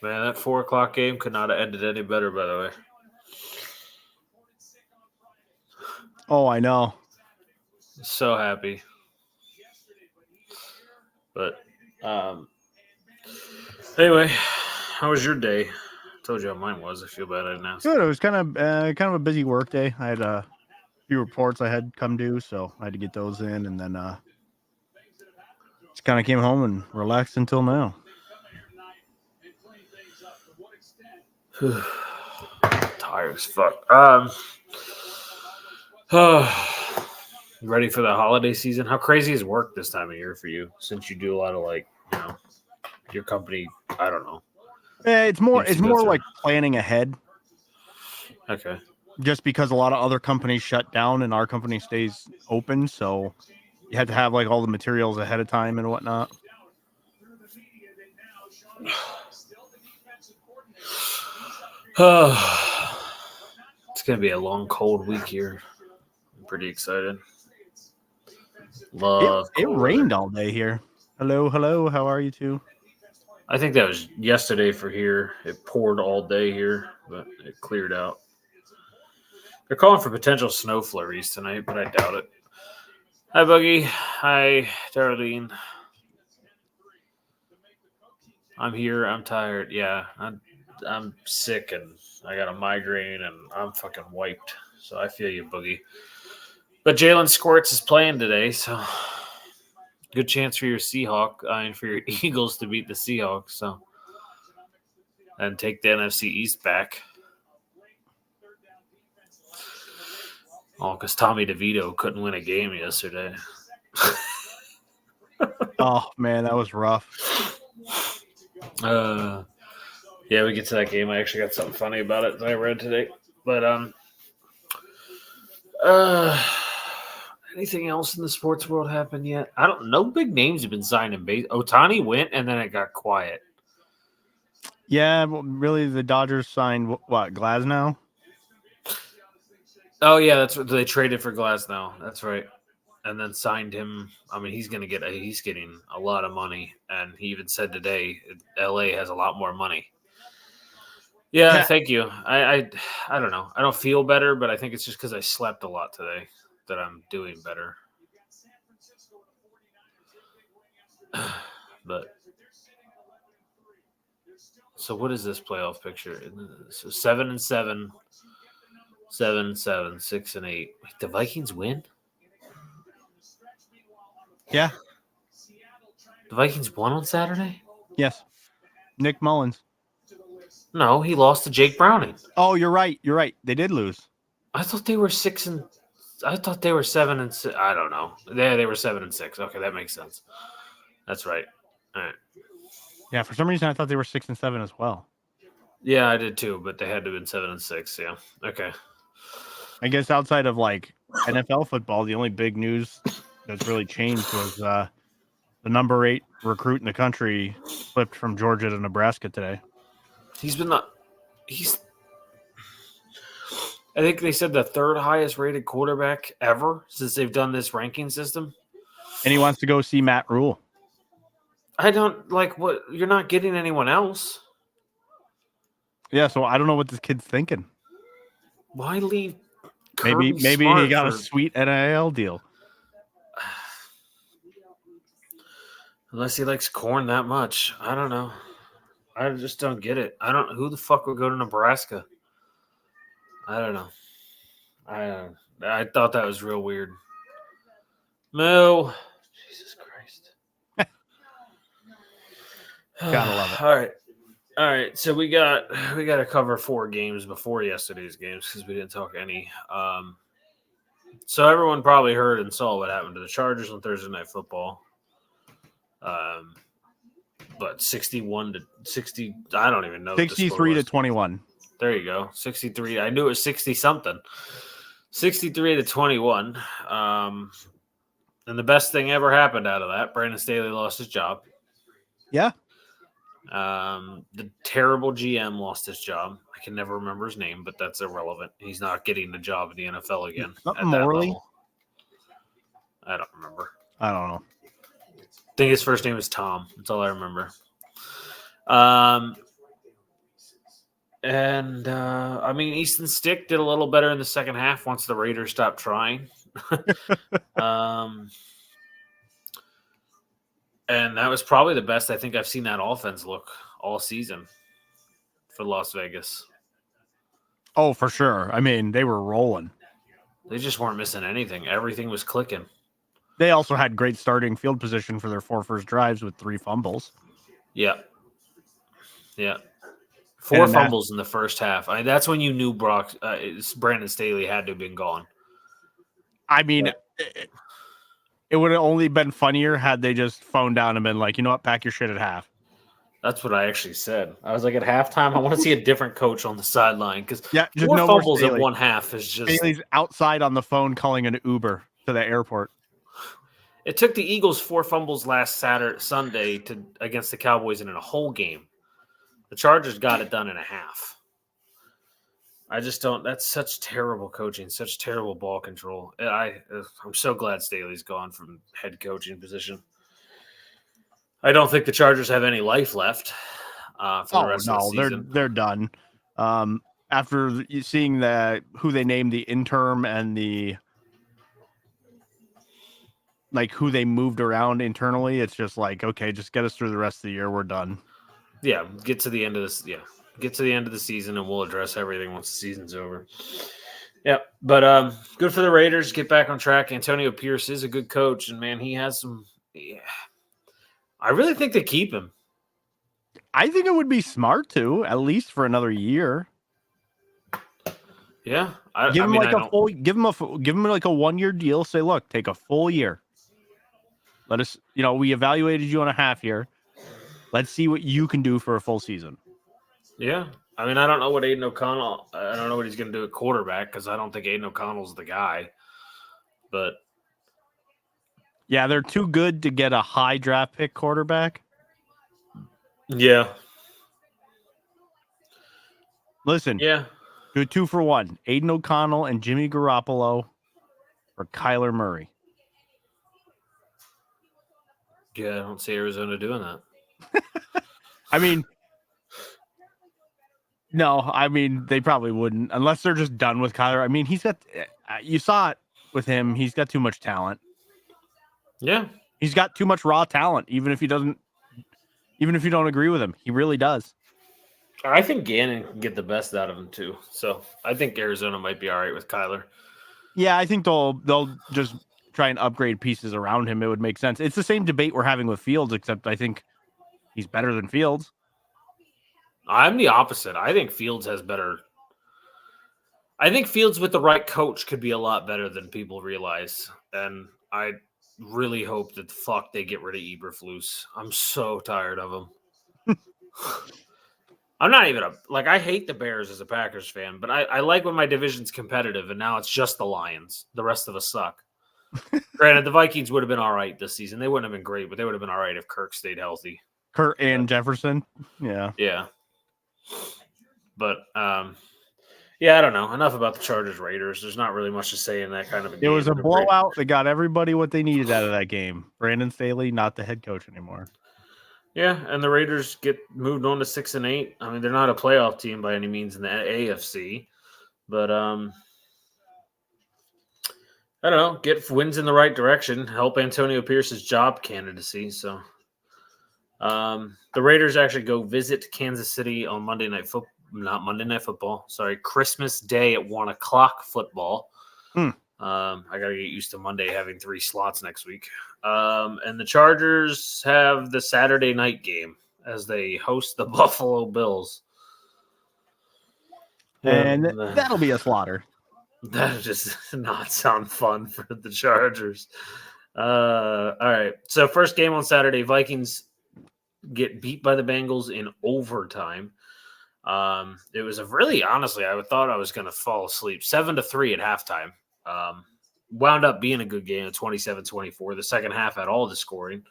Man, that 4 o'clock game could not have ended any better. By the way, Oh, I know. so happy. But anyway, how was your day? Told you how mine was. I feel bad I didn't ask. Good. It was kind of a busy work day. I had a few reports I had come due, so I had to get those in, and then just kind of came home and relaxed until now. Tired as fuck. Ready for the holiday season? How crazy is work this time of year for you? Since you do a lot of your company. I don't know. It's more like planning ahead. Okay. Just because a lot of other companies shut down and our company stays open, so you had to have like all the materials ahead of time and whatnot. It's gonna be a long, cold week here. I'm pretty excited. It rained all day here. Hello. How are you two? I think that was yesterday for here. It poured all day here, but it cleared out. They're calling for potential snow flurries tonight, but I doubt it. Hi, Buggy. Hi, Darlene. I'm here. I'm tired. Yeah, I'm sick and I got a migraine and I'm fucking wiped. So I feel you, Boogie. But Jalen Squirts is playing today, so good chance for your for your Eagles to beat the Seahawks. So and take the NFC East back. Oh, because Tommy DeVito couldn't win a game yesterday. Oh man, that was rough. Yeah, we get to that game. I actually got something funny about it that I read today. But anything else in the sports world happened yet? I don't. No big names have been signed in base. Otani went, and then it got quiet. Yeah, well, really, the Dodgers signed what Glasnow. Oh yeah, that's what they traded for Glasnow. That's right, and then signed him. I mean, he's getting a lot of money, and he even said today, L.A. has a lot more money. Yeah, thank you. I don't know. I don't feel better, but I think it's just because I slept a lot today that I'm doing better. But so what is this playoff picture? So 7-7, 7-7, 6-8. Wait, the Vikings win? Yeah. The Vikings won on Saturday? Yes. Nick Mullins. No, he lost to Jake Browning. Oh, you're right. They did lose. I thought they were 6 I thought they were 7-6. I don't know. They were 7-6. Okay, that makes sense. That's right. All right. Yeah, for some reason I thought they were 6-7 as well. Yeah, I did too, but they had to have been 7-6. Yeah. Okay. I guess outside of like NFL football, the only big news that's really changed was the number 8 recruit in the country flipped from Georgia to Nebraska today. I think they said the 3rd highest rated quarterback ever since they've done this ranking system. And he wants to go see Matt Rule. I don't like what you're not getting anyone else. Yeah, so I don't know what this kid's thinking. Why leave? Maybe he got a sweet NIL deal. Unless he likes corn that much. I don't know. I just don't get it. Who the fuck would go to Nebraska? I don't know. I thought that was real weird. Moo. Jesus Christ. Gotta love it. All right. So we got to cover 4 games before yesterday's games because we didn't talk any. So everyone probably heard and saw what happened to the Chargers on Thursday Night Football. But 61-60. I don't even know. 63-21. There you go. 63. I knew it was 60 something. 63-21. And the best thing ever happened out of that, Brandon Staley lost his job. Yeah. The terrible GM lost his job. I can never remember his name, but that's irrelevant. He's not getting the job in the NFL again. Morley? I don't remember. I don't know. I think his first name is Tom. That's all I remember. And I mean, Easton Stick did a little better in the second half once the Raiders stopped trying. And that was probably the best I think I've seen that offense look all season for Las Vegas. Oh, for sure. I mean, they were rolling. They just weren't missing anything. Everything was clicking. They also had great starting field position for their 4 first drives with 3 fumbles. Yeah. 4 fumbles in the first half. I mean, that's when you knew Brandon Staley had to have been gone. I mean, it would have only been funnier had they just phoned down and been like, you know what, pack your shit at half. That's what I actually said. I was like, at halftime, I want to see a different coach on the sideline because 4 no fumbles in one half is just. Staley's outside on the phone calling an Uber to the airport. It took the Eagles 4 fumbles last Sunday against the Cowboys and in a whole game. The Chargers got it done in a half. I just don't. That's such terrible coaching, such terrible ball control. I'm so glad Staley's gone from head coaching position. I don't think the Chargers have any life left for the rest of the season. They're done. After seeing who they named the interim and who they moved around internally, it's just like, okay, just get us through the rest of the year. We're done. Yeah, get to the end of this. Yeah, get to the end of the season, and we'll address everything once the season's over. Yeah, but good for the Raiders. Get back on track. Antonio Pierce is a good coach, and man, he has some. Yeah, I really think they keep him. I think it would be smart to, at least for another year. Yeah, give him like a 1-year deal. Say, look, take a full year. Let us, we evaluated you on a half year. Let's see what you can do for a full season. Yeah. I mean, I don't know what Aiden O'Connell, I don't know what he's going to do at quarterback because I don't think Aiden O'Connell's the guy. But. Yeah, they're too good to get a high draft pick quarterback. Yeah. Listen. Yeah. Do a 2 for 1. Aiden O'Connell and Jimmy Garoppolo or Kyler Murray. Yeah, I don't see Arizona doing that. I mean, they probably wouldn't unless they're just done with Kyler. I mean, you saw it with him. He's got too much talent. Yeah. He's got too much raw talent, even if you don't agree with him. He really does. I think Gannon can get the best out of him too. So I think Arizona might be all right with Kyler. Yeah, I think they'll just try and upgrade pieces around him. It would make sense. It's the same debate we're having with Fields, except I think he's better than Fields. I'm the opposite. I think Fields has better. I think Fields with the right coach could be a lot better than people realize. And I really hope that they get rid of Eberflus. I'm so tired of him. I'm not even I hate the Bears as a Packers fan, but I like when my division's competitive, and now it's just the Lions. The rest of us suck. Granted, the Vikings would have been all right this season. They wouldn't have been great, but they would have been all right if Kirk stayed healthy. Kirk and Jefferson. Yeah. Yeah. But, yeah, I don't know. Enough about the Chargers Raiders. There's not really much to say in that kind of a game. It was a blowout that got everybody what they needed out of that game. Brandon Staley, not the head coach anymore. Yeah, and the Raiders get moved on to 6-8. I mean, they're not a playoff team by any means in the AFC, but I don't know. Get wins in the right direction. Help Antonio Pierce's job candidacy. So, the Raiders actually go visit Kansas City on Monday Night Football. Not Monday Night Football. Sorry, Christmas Day at 1:00 football. I got to get used to Monday having 3 slots next week. And the Chargers have the Saturday night game as they host the Buffalo Bills. And that'll be a slaughter. That just not sound fun for the Chargers. All right. So first game on Saturday, Vikings get beat by the Bengals in overtime. It was honestly, I thought I was going to fall asleep. 7-3 at halftime. Wound up being a good game at 27-24. The second half had all the scoring.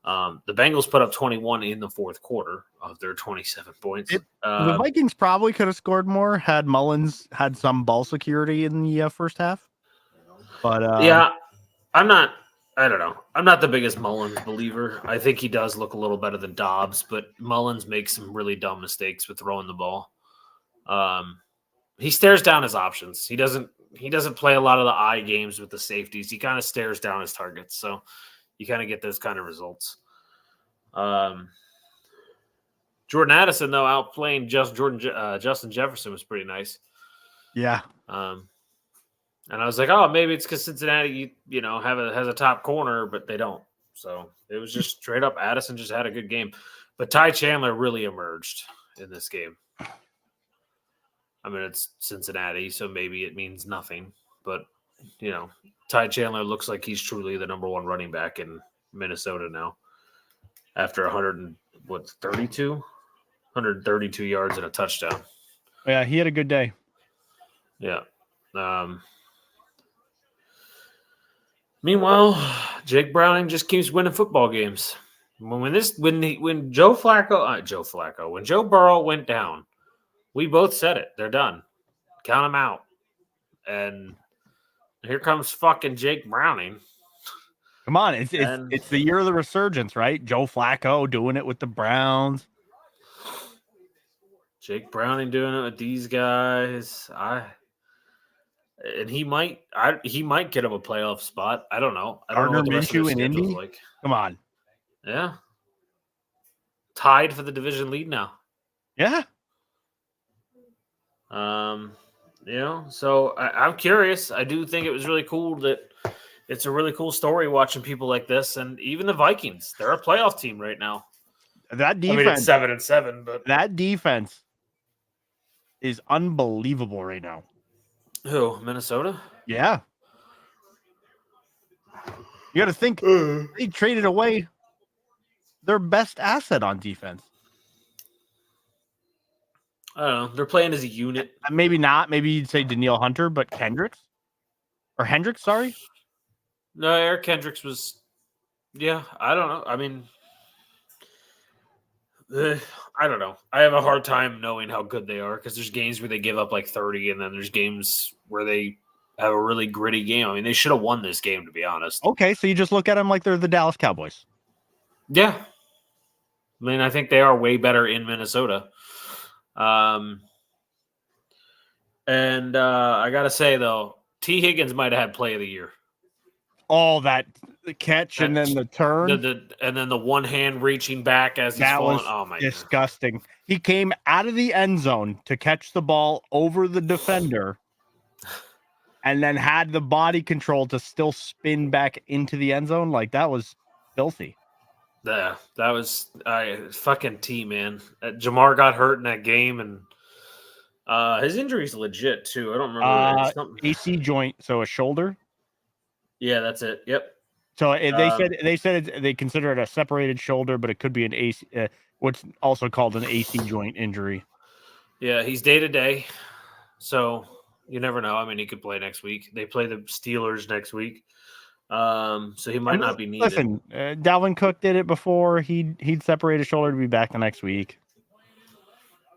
The Bengals put up 21 in the fourth quarter of their 27 points. The Vikings probably could have scored more had Mullins had some ball security in the first half. But yeah, I don't know. I'm not the biggest Mullins believer. I think he does look a little better than Dobbs, but Mullins makes some really dumb mistakes with throwing the ball. He stares down his options. He doesn't play a lot of the eye games with the safeties. He kind of stares down his targets. So you kind of get those kind of results. Jordan Addison, though, outplaying Justin Jefferson was pretty nice. Yeah. And I was like, oh, maybe it's because Cincinnati, has a top corner, but they don't. So it was just straight up Addison just had a good game. But Ty Chandler really emerged in this game. I mean, it's Cincinnati, so maybe it means nothing. But, Ty Chandler looks like he's truly the number one running back in Minnesota now. After 132 yards and a touchdown. Yeah, he had a good day. Yeah. Meanwhile, Jake Browning just keeps winning football games. When Joe Burrow went down, we both said it. They're done. Count them out. And here comes fucking Jake Browning. Come on, it's the year of the resurgence, right? Joe Flacco doing it with the Browns. Jake Browning doing it with these guys. And he might get him a playoff spot. I don't know. I don't know what the rest of their schedule's like. Come on. Yeah. Tied for the division lead now. Yeah. So I'm curious. I do think it was really cool that it's a really cool story watching people like this. And even the Vikings, they're a playoff team right now. That defense, I mean, it's 7-7, but that defense is unbelievable right now. Who? Minnesota? Yeah. You got to think they traded away their best asset on defense. I don't know. They're playing as a unit. Maybe not. Maybe you'd say Danielle Hunter, but Hendricks? Sorry? No, Eric Kendricks was... Yeah, I don't know. I mean... I don't know. I have a hard time knowing how good they are because there's games where they give up like 30 and then there's games where they have a really gritty game. I mean, they should have won this game, to be honest. Okay, so you just look at them like they're the Dallas Cowboys. Yeah. I mean, I think they are way better in Minnesota. And I got to say, though, T. Higgins might have had play of the year. All that catch and then the turn. And then the one hand reaching back as he's falling. Oh, my God. Disgusting. He came out of the end zone to catch the ball over the defender and then had the body control to still spin back into the end zone. Like, that was filthy. Yeah, that was fucking T, man. Jamar got hurt in that game, and his injury's legit, too. I don't remember. AC joint, so a shoulder. Yeah, that's it. Yep. So they said they consider it a separated shoulder, but it could be an AC, what's also called an AC joint injury. Yeah, he's day to day, so you never know. I mean, he could play next week. They play the Steelers next week, so he might not be needed. Listen, Dalvin Cook did it before. He'd separate his shoulder to be back the next week.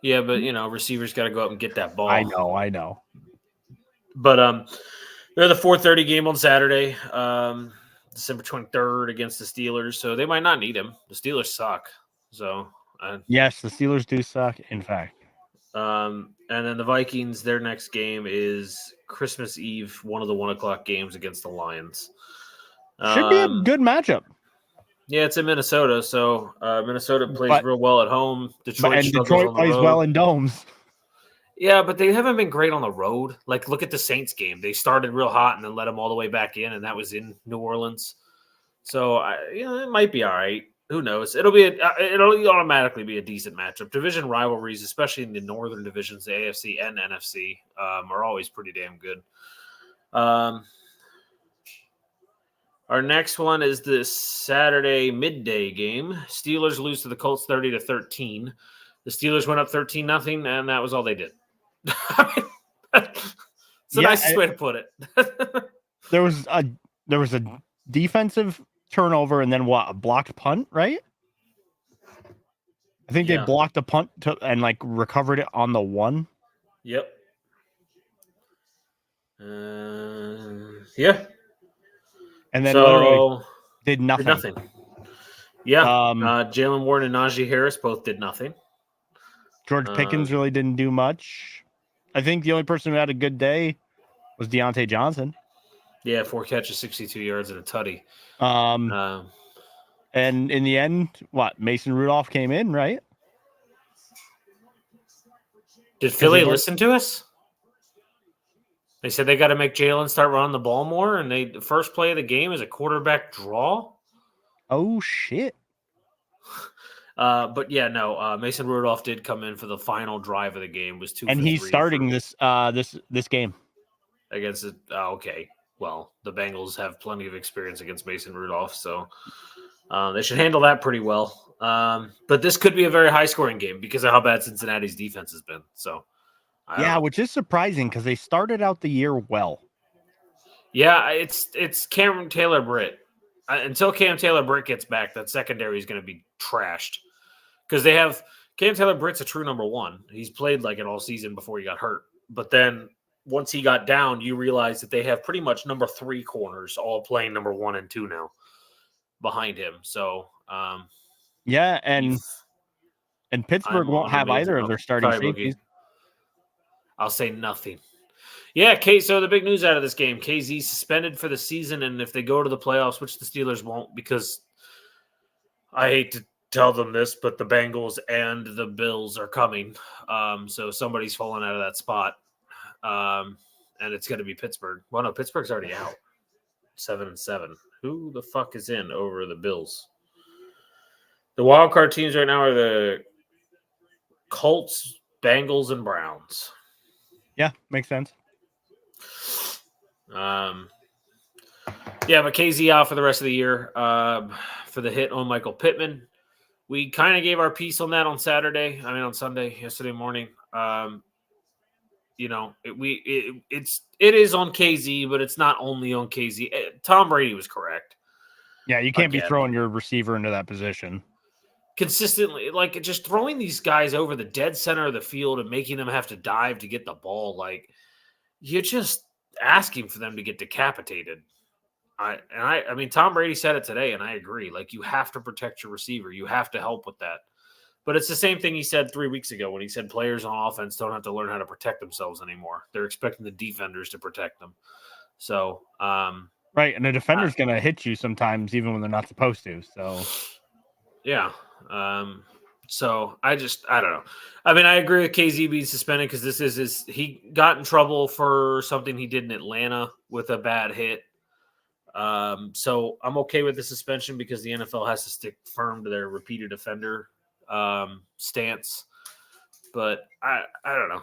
Yeah, but receivers got to go up and get that ball. I know. But they're the 4:30 game on Saturday, December 23rd against the Steelers. So they might not need him. The Steelers suck. So yes, the Steelers do suck. In fact, and then the Vikings. Their next game is Christmas Eve, one of the 1:00 games against the Lions. Should be a good matchup. Yeah, it's in Minnesota, so Minnesota plays real well at home. Detroit plays well in domes. Yeah, but they haven't been great on the road. Like, look at the Saints game. They started real hot and then let them all the way back in, and that was in New Orleans. So, it might be all right. Who knows? It'll automatically be a decent matchup. Division rivalries, especially in the northern divisions, the AFC and NFC, are always pretty damn good. Our next one is this Saturday midday game. Steelers lose to the Colts 30-13. The Steelers went up 13-0, and that was all they did. It's the nicest way to put it. There was a defensive turnover and then a blocked punt, right? I think they blocked the punt and recovered it on the one. Yep. Yeah. And then literally did nothing. Yeah. Jalen Warren and Najee Harris both did nothing. George Pickens really didn't do much. I think the only person who had a good day was Deontay Johnson. Yeah, 4 catches, 62 yards, and a tutty. And in the end, Mason Rudolph came in, right? Did Philly listen to us? They said they got to make Jalen start running the ball more, and the first play of the game is a quarterback draw. Oh shit! But yeah, no. Mason Rudolph did come in for the final drive of the game. Was 2 and for he's 3 starting this game against it. Okay, well, the Bengals have plenty of experience against Mason Rudolph, so they should handle that pretty well. But this could be a very high scoring game because of how bad Cincinnati's defense has been. So. Yeah, which is surprising because they started out the year well. Yeah, it's Cam Taylor-Britt. Until Cam Taylor-Britt gets back, that secondary is going to be trashed because they have Cam Taylor-Britt's a true number one. He's played like it all season before he got hurt. But then once he got down, you realize that they have pretty much number 3 corners all playing number 1 and 2 now behind him. So yeah, and Pittsburgh won't have either of their starting safeties. I'll say nothing. Yeah, so the big news out of this game, KZ suspended for the season, and if they go to the playoffs, which the Steelers won't, because I hate to tell them this, but the Bengals and the Bills are coming. So somebody's falling out of that spot. And it's going to be Pittsburgh. Well, no, Pittsburgh's already out. 7-7. Who the fuck is in over the Bills? The wild card teams right now are the Colts, Bengals, and Browns. Yeah, makes sense. Yeah, but KZ out for the rest of the year for the hit on Michael Pittman. We kind of gave our piece on that on Sunday, yesterday morning. It is on KZ, but it's not only on KZ. Tom Brady was correct. Yeah, you can't be throwing your receiver into that position consistently, like just throwing these guys over the dead center of the field and making them have to dive to get the ball. Like you're just asking for them to get decapitated. I mean, Tom Brady said it today, and I agree. Like you have to protect your receiver. You have to help with that. But it's the same thing he said 3 weeks ago when he said players on offense don't have to learn how to protect themselves anymore. They're expecting the defenders to protect them. So, right, and the defender's going to hit you sometimes, even when they're not supposed to. So, yeah. So I don't know. I mean, I agree with KZ being suspended because he got in trouble for something he did in Atlanta with a bad hit. So I'm okay with the suspension because the NFL has to stick firm to their repeated offender stance. But I don't know.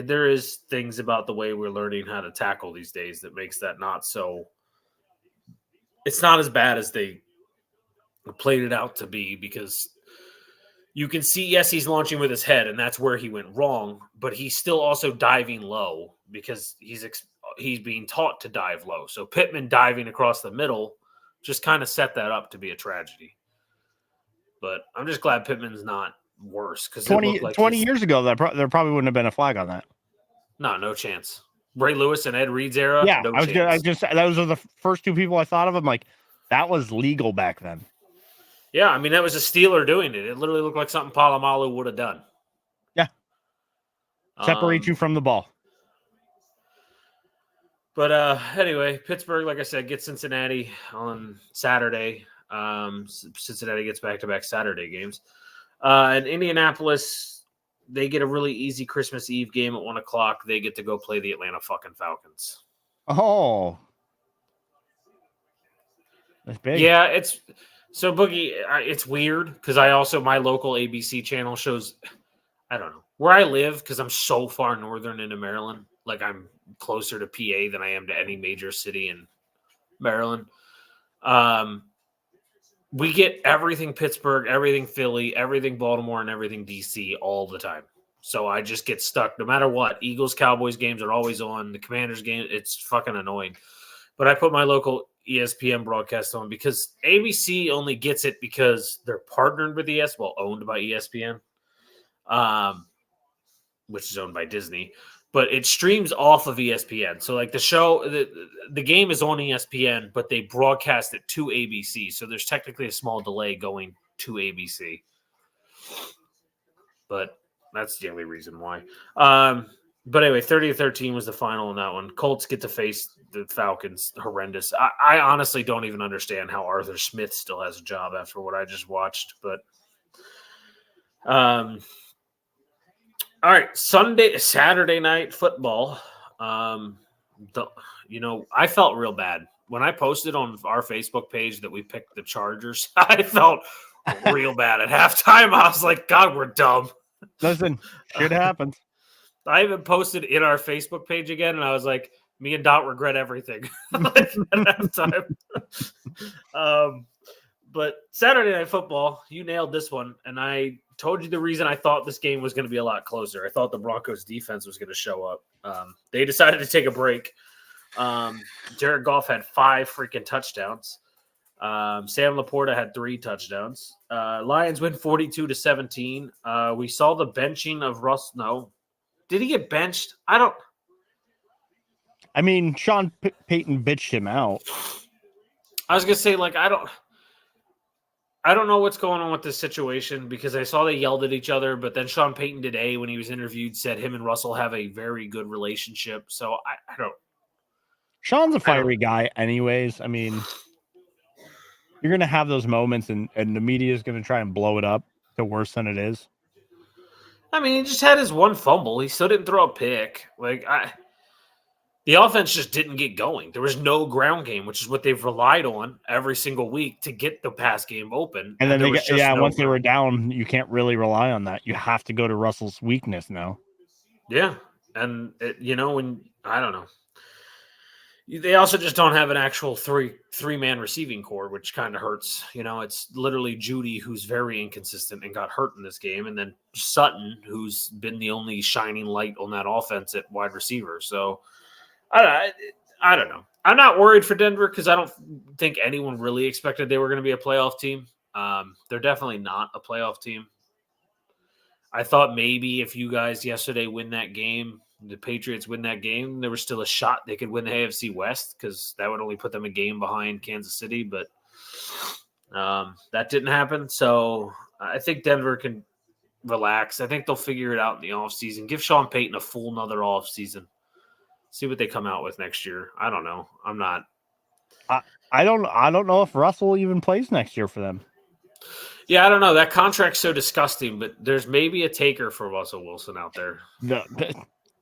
There is things about the way we're learning how to tackle these days that makes that not so. It's not as bad as they played it out to be because you can see, yes, he's launching with his head, and that's where he went wrong. But he's still also diving low because he's being taught to dive low. So Pittman diving across the middle just kind of set that up to be a tragedy. But I'm just glad Pittman's not worse because 20 years ago, there probably wouldn't have been a flag on that. No chance. Ray Lewis and Ed Reed's era. Yeah, no chance. Those are the first two people I thought of. I'm like, that was legal back then. Yeah, I mean, that was a Steeler doing it. It literally looked like something Palomalu would have done. Yeah. Separate you from the ball. But anyway, Pittsburgh, like I said, gets Cincinnati on Saturday. Cincinnati gets back-to-back Saturday games. And Indianapolis, they get a really easy Christmas Eve game at 1 o'clock. They get to go play the Atlanta fucking Falcons. Oh. That's big. Yeah, it's... So, Boogie, it's weird because my local ABC channel shows, I don't know, where I live because I'm so far northern into Maryland. Like, I'm closer to PA than I am to any major city in Maryland. We get everything Pittsburgh, everything Philly, everything Baltimore, and everything DC all the time. So I just get stuck no matter what. Eagles, Cowboys games are always on. The Commanders game, it's fucking annoying. But I put my local ESPN broadcast on because ABC only gets it because they're partnered with owned by ESPN, which is owned by Disney. But it streams off of ESPN. So like the show, the game is on ESPN, but they broadcast it to ABC. So there's technically a small delay going to ABC. but that's the only reason why. But anyway, 30-13 was the final in that one. Colts get to face the Falcons. Horrendous. I honestly don't even understand how Arthur Smith still has a job after what I just watched. But all right, Saturday night football. I felt real bad when I posted on our Facebook page that we picked the Chargers. I felt real bad at halftime. I was like, God, we're dumb. Listen, shit happens. I even posted in our Facebook page again, and I was like, me and Dot regret everything at halftime. But Saturday Night Football, you nailed this one, and I told you the reason I thought this game was going to be a lot closer. I thought the Broncos defense was going to show up. They decided to take a break. Jared Goff had 5 freaking touchdowns. Sam Laporta had 3 touchdowns. Lions win 42-17. We saw the benching of Russ. No. Did he get benched? I mean, Sean Payton bitched him out. I was going to say, like, I don't know what's going on with this situation because I saw they yelled at each other, but then Sean Payton today, when he was interviewed, said him and Russell have a very good relationship. So I don't. Sean's a fiery guy anyways. I mean, you're going to have those moments and the media is going to try and blow it up to worse than it is. I mean, he just had his one fumble. He still didn't throw a pick. The offense just didn't get going. There was no ground game, which is what they've relied on every single week to get the pass game open. And then once they were down, you can't really rely on that. You have to go to Russell's weakness now. Yeah. And, I don't know. They also just don't have an actual three-man receiving core, which kind of hurts. It's literally Judy, who's very inconsistent and got hurt in this game, and then Sutton, who's been the only shining light on that offense at wide receiver. So I don't know. I'm not worried for Denver because I don't think anyone really expected they were going to be a playoff team. They're definitely not a playoff team. I thought maybe if you guys yesterday win that game, the Patriots win that game, there was still a shot they could win the AFC West because that would only put them a game behind Kansas City, but that didn't happen. So I think Denver can relax. I think they'll figure it out in the offseason. Give Sean Payton a full another offseason. See what they come out with next year. I don't know. I'm not. I don't know if Russell even plays next year for them. Yeah, I don't know. That contract's so disgusting, but there's maybe a taker for Russell Wilson out there.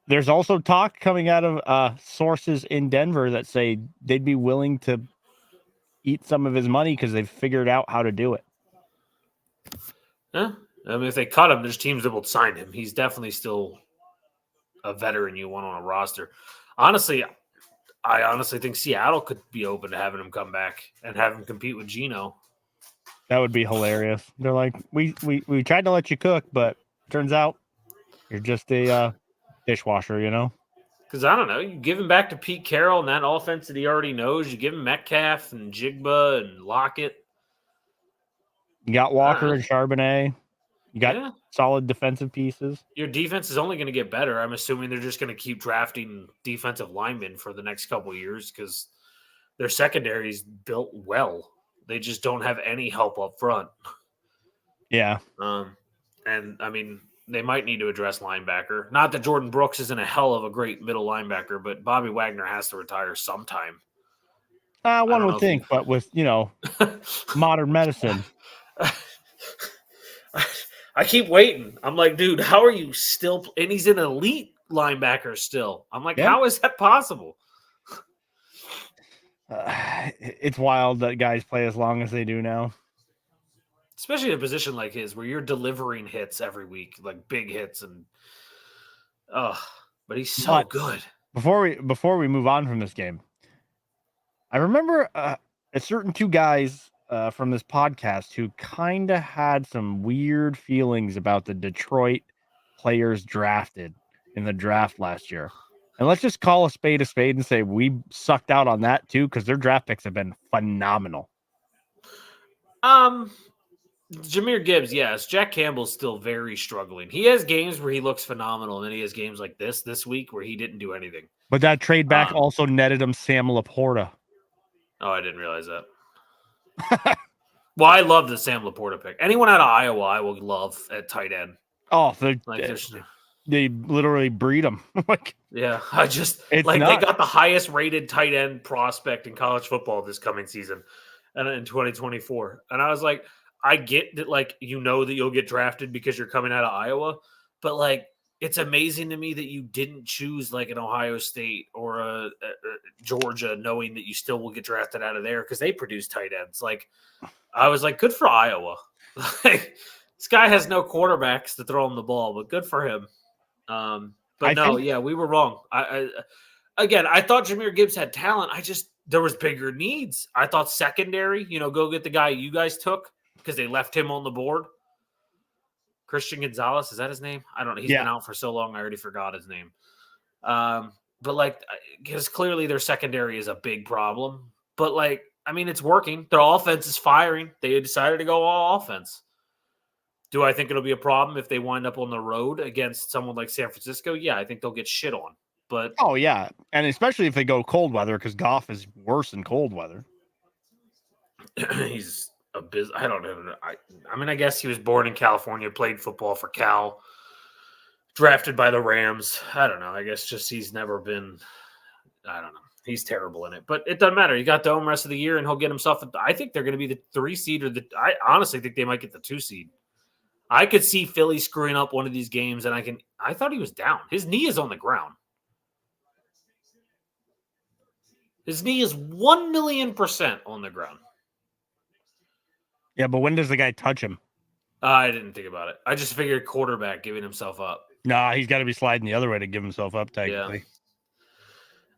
There's also talk coming out of sources in Denver that say they'd be willing to eat some of his money because they've figured out how to do it. Yeah. I mean, if they cut him, there's teams that will sign him. He's definitely still a veteran you want on a roster. Honestly, I honestly think Seattle could be open to having him come back and have him compete with Geno. That would be hilarious. They're like, we tried to let you cook, but turns out you're just a dishwasher, Because I don't know, you give him back to Pete Carroll and that offense that he already knows. You give him Metcalf and Jigba and Lockett. You got Walker and Charbonnet. You got solid defensive pieces. Your defense is only going to get better. I'm assuming they're just going to keep drafting defensive linemen for the next couple of years because their secondary is built well. They just don't have any help up front. Yeah. And I mean, they might need to address linebacker. Not that Jordan Brooks isn't a hell of a great middle linebacker, but Bobby Wagner has to retire sometime. One would think, but with, modern medicine. I keep waiting. I'm like, dude, how are you still? And he's an elite linebacker still. I'm like, How is that possible? It's wild that guys play as long as they do now. Especially in a position like his where you're delivering hits every week, like big hits. But he's so good. Before we move on from this game, I remember a certain 2 guys from this podcast who kind of had some weird feelings about the Detroit players drafted in the draft last year. And let's just call a spade and say we sucked out on that too, because their draft picks have been phenomenal. Jahmyr Gibbs, yes. Jack Campbell's still very struggling. He has games where he looks phenomenal, and then he has games like this week where he didn't do anything. But that trade back also netted him Sam Laporta. Oh, I didn't realize that. Well, I love the Sam Laporta pick. Anyone out of Iowa, I will love at tight end. Oh, Like there's no, they literally breed them. Like yeah, I just it's like they not. got the highest rated tight end prospect in college football this coming season and in 2024. And I was like, I get that, like, that you'll get drafted because you're coming out of Iowa, but like, it's amazing to me that you didn't choose like an Ohio State or a Georgia, knowing that you still will get drafted out of there because they produce tight ends. Like, I was like, good for Iowa. Like, this guy has no quarterbacks to throw him the ball, but good for him. But I no, think yeah, we were wrong. Again, I thought Jahmyr Gibbs had talent. There was bigger needs. I thought secondary, go get the guy you guys took because they left him on the board. Christian Gonzalez, is that his name? I don't know. He's been out for so long, I already forgot his name. But like, because clearly their secondary is a big problem. But like, I mean, it's working. Their offense is firing. They decided to go all offense. Do I think it'll be a problem if they wind up on the road against someone like San Francisco? Yeah, I think they'll get shit on. But oh yeah, and especially if they go cold weather, because Goff is worse in cold weather. he's I don't know. I mean, I guess he was born in California, played football for Cal, drafted by the Rams. I don't know. I guess just he's never been. I don't know. He's terrible in it, but it doesn't matter. He got the home rest of the year, and he'll get himself. I think they're going to be the 3 seed, or I honestly think they might get the 2 seed. I could see Philly screwing up one of these games, and I thought he was down. His knee is on the ground. His knee is 1,000,000% on the ground. Yeah, but when does the guy touch him? I didn't think about it. I just figured quarterback giving himself up. Nah, he's got to be sliding the other way to give himself up, technically. Yeah.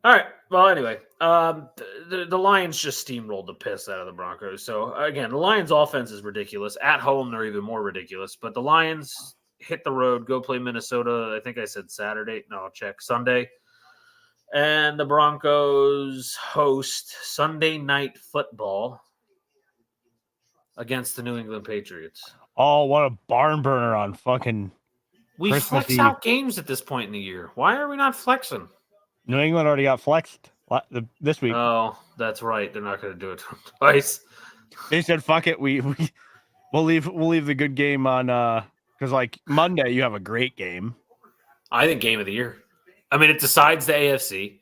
All right. Well, anyway, the Lions just steamrolled the piss out of the Broncos. So, again, the Lions' offense is ridiculous. At home, they're even more ridiculous. But the Lions hit the road, go play Minnesota. I think I said Saturday. No, I'll check. Sunday. And the Broncos host Sunday Night Football against the New England Patriots. Oh, what a barn burner on fucking We Christmas flex Eve. out games at this point in the year. Why are we not flexing? New England already got flexed this week. Oh, that's right. They're not going to do it twice. They said, "Fuck it, we'll leave the good game on because like Monday you have a great game." I think game of the year. I mean, it decides the AFC.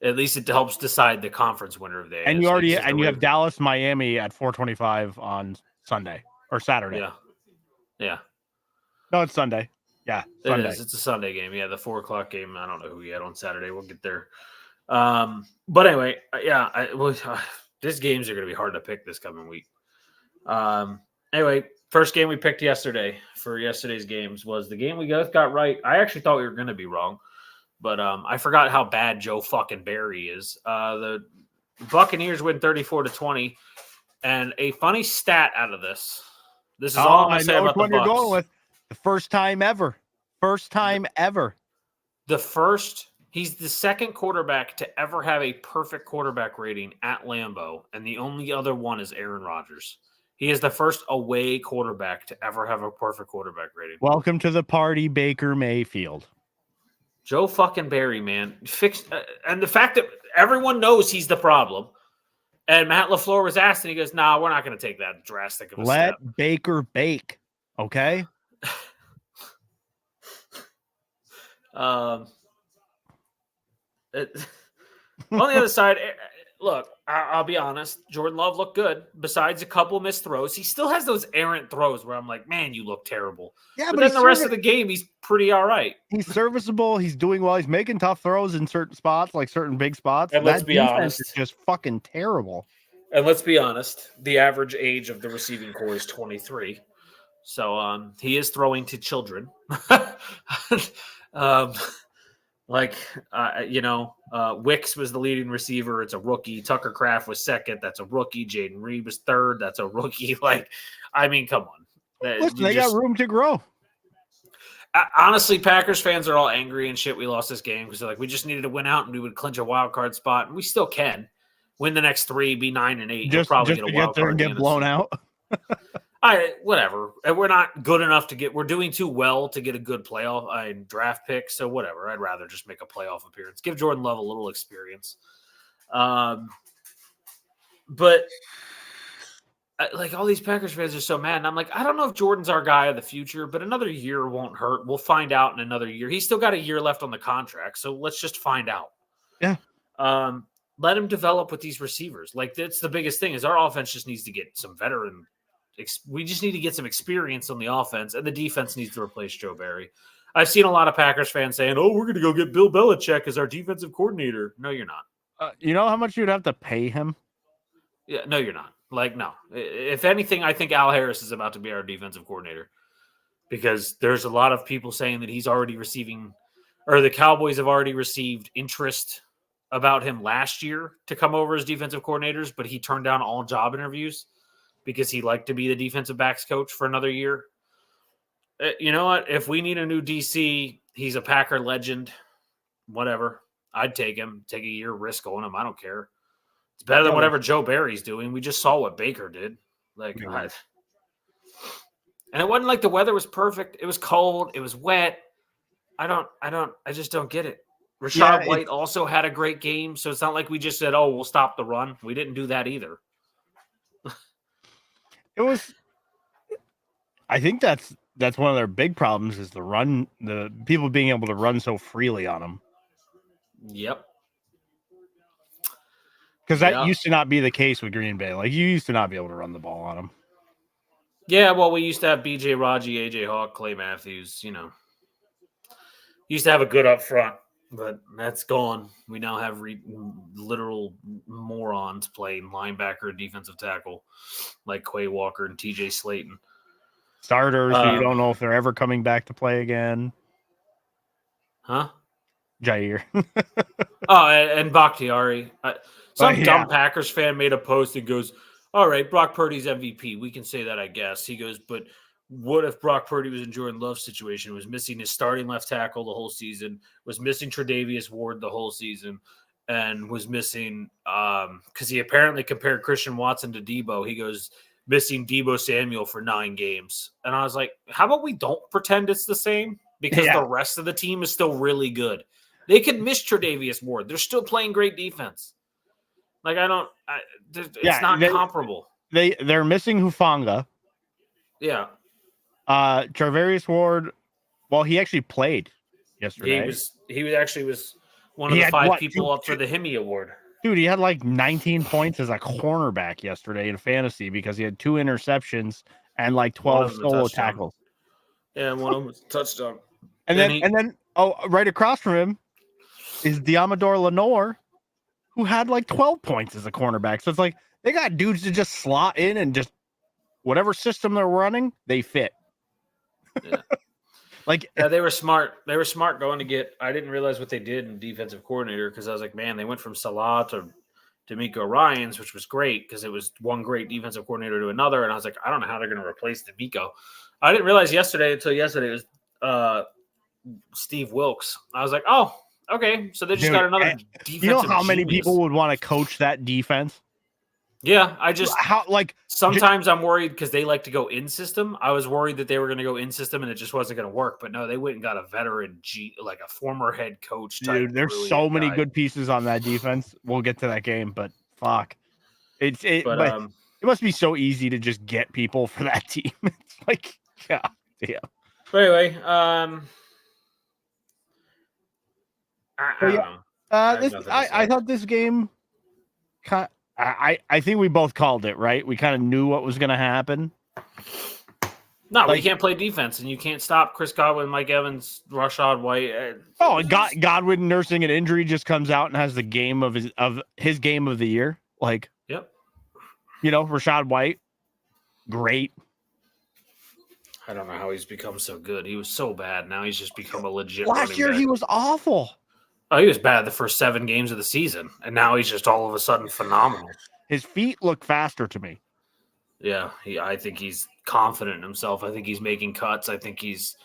At least it helps decide the conference winner of the AFC. And you have Dallas, Miami at 4:25 on Sunday or Saturday. Yeah. No, it's Sunday. Yeah, Sunday. It is. It's a Sunday game. Yeah, the 4:00 game. I don't know who we had on Saturday. We'll get there. But anyway, yeah, these games are going to be hard to pick this coming week. Anyway, first game we picked yesterday for yesterday's games was the game we both got right. I actually thought we were going to be wrong, but I forgot how bad Joe fucking Barry is. The Buccaneers win 34-20, and a funny stat out of this. This is all I'm going to say about the Bucs. You're going with. The first time ever. He's the second quarterback to ever have a perfect quarterback rating at Lambeau, and the only other one is Aaron Rodgers. He is the first away quarterback to ever have a perfect quarterback rating. Welcome to the party, Baker Mayfield. Joe fucking Barry, man. And the fact that everyone knows he's the problem. And Matt LaFleur was asked, and he goes, "Nah, we're not going to take that drastic of a step. Let Baker bake, okay?" On the other side, look, I'll be honest. Jordan Love looked good. Besides a couple missed throws, he still has those errant throws where I'm like, man, you look terrible. Yeah, but then the rest of the game, he's pretty all right. He's serviceable. He's doing well. He's making tough throws in certain spots, like certain big spots. And let's be honest, it's just fucking terrible. And let's be honest, the average age of the receiving core is 23. So he is throwing to children. Wicks was the leading receiver. It's a rookie. Tucker Kraft was second. That's a rookie. Jaden Reed was third. That's a rookie. Come on. Listen, they got room to grow. Honestly, Packers fans are all angry and shit. We lost this game because they're like, we just needed to win out and we would clinch a wild card spot, and we still can win the next 3, be 9-8. You'll probably get a wild card and get blown out. Whatever. We're not good enough to get. We're doing too well to get a good playoff draft pick. So whatever. I'd rather just make a playoff appearance. Give Jordan Love a little experience. But like all these Packers fans are so mad. And I'm like, I don't know if Jordan's our guy of the future, but another year won't hurt. We'll find out in another year. He's still got a year left on the contract, so let's just find out. Yeah. Let him develop with these receivers. Like, that's the biggest thing is our offense just needs to get some veteran. We just need to get some experience on the offense, and the defense needs to replace Joe Barry. I've seen a lot of Packers fans saying, "Oh, we're going to go get Bill Belichick as our defensive coordinator." No, you're not. You know how much you'd have to pay him? Yeah, no, you're not. Like, no. If anything, I think Al Harris is about to be our defensive coordinator because there's a lot of people saying that he's already receiving, or the Cowboys have already received interest about him last year to come over as defensive coordinators, but he turned down all job interviews because he liked to be the defensive backs coach for another year. You know what? If we need a new DC, he's a Packer legend, whatever. I'd take him, take a year risk on him. I don't care. It's better than whatever Joe Barry's doing. We just saw what Baker did. And it wasn't like the weather was perfect. It was cold. It was wet. I just don't get it. Rashad White also had a great game. So it's not like we just said, oh, we'll stop the run. We didn't do that either. I think that's one of their big problems is the run, the people being able to run so freely on them. Yep. Because that used to not be the case with Green Bay. Like, you used to not be able to run the ball on them. Yeah, well, we used to have B.J. Raji, A.J. Hawk, Clay Matthews, Used to have a good up front, but that's gone. We now have literal morons playing linebacker, defensive tackle, like Quay Walker and T.J. Slayton. Starters who you don't know if they're ever coming back to play again. Huh? Jair. And Bakhtiari. Some dumb Packers fan made a post and goes, all right, Brock Purdy's MVP. We can say that, I guess. He goes, but what if Brock Purdy was in Jordan Love's situation, was missing his starting left tackle the whole season, was missing Tre'Davious Ward the whole season, and was missing because he apparently compared Christian Watson to Debo. He goes, missing Debo Samuel for 9 games. And I was like, how about we don't pretend it's the same? Because the rest of the team is still really good. They could miss Tre'Davious Ward. They're still playing great defense. Like, it's not comparable. They're missing Hufanga. Yeah. Charvarius Ward, well, he actually played yesterday. He actually was one of the 5 people up for the Hemi Award. Dude, he had like 19 points as a cornerback yesterday in fantasy because he had 2 interceptions and like 12 solo tackles. Yeah, one of them was a touchdown. And then right across from him is Diamador Lenore, who had like 12 points as a cornerback. So it's like they got dudes to just slot in and just whatever system they're running, they fit. Yeah. They were smart. They were smart going to get. I didn't realize what they did in defensive coordinator because I was like, man, they went from Salah to D'Amico Ryans, which was great because it was one great defensive coordinator to another. And I was like, I don't know how they're going to replace D'Amico. I didn't realize until yesterday it was Steve Wilks. I was like, oh, okay. So they just got another defensive. You know how many people would want to coach that defense? Yeah, sometimes I'm worried because they like to go in system. I was worried that they were going to go in system and it just wasn't going to work. But no, they went and got a veteran, like a former head coach. Dude, there's so many good pieces on that defense. We'll get to that game, but fuck, it must be so easy to just get people for that team. It's like, yeah. But anyway, I don't know. I thought this game. I think we both called it, right? We kind of knew what was going to happen. No, we can't play defense, and you can't stop Chris Godwin, Mike Evans, Rashad White. And Godwin nursing an injury just comes out and has the game of his game of the year. Like, yep. Rashad White, great. I don't know how he's become so good. He was so bad. Now he's just become a legit. Last year he was awful. Oh, he was bad the first 7 games of the season, and now he's just all of a sudden phenomenal. His feet look faster to me. Yeah, I think he's confident in himself. I think he's making cuts. I think he's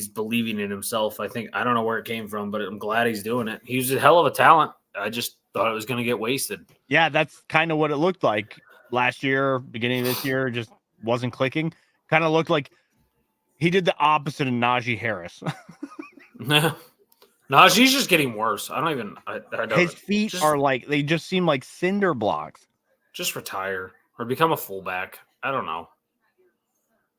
believing in himself. I don't know where it came from, but I'm glad he's doing it. He's a hell of a talent. I just thought it was going to get wasted. Yeah, that's kind of what it looked like last year, beginning of this year, just wasn't clicking. Kind of looked like he did the opposite of Najee Harris. Najee's just getting worse. I don't. His feet are like, they just seem like cinder blocks. Just retire. or become a fullback. I don't know.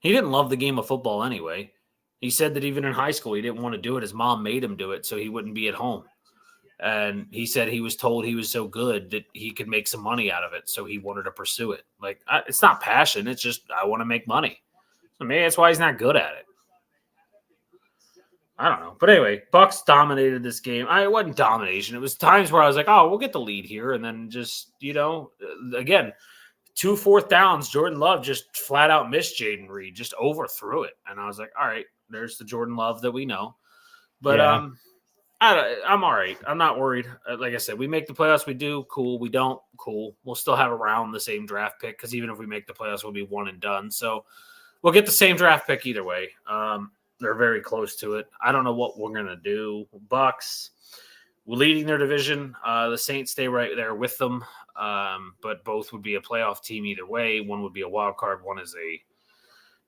He didn't love the game of football anyway. He said that even in high school, he didn't want to do it. His mom made him do it so he wouldn't be at home. And he said he was told he was so good that he could make some money out of it, so he wanted to pursue it. Like, it's not passion. It's just I want to make money. So maybe that's why he's not good at it. I don't know. But anyway, Bucks dominated this game. It wasn't domination. It was times where I was like, oh, we'll get the lead here. And then just, again, 2 4th downs, Jordan Love just flat out missed Jaden Reed, just overthrew it. And I was like, all right, there's the Jordan Love that we know. But I'm all right. I'm not worried. Like I said, we make the playoffs. We do. Cool. We don't. Cool. We'll still have around the same draft pick because even if we make the playoffs, we'll be one and done. So we'll get the same draft pick either way. They're very close to it. I don't know what we're going to do. Bucks, we're leading their division. The Saints stay right there with them, but both would be a playoff team either way. One would be a wild card. One is a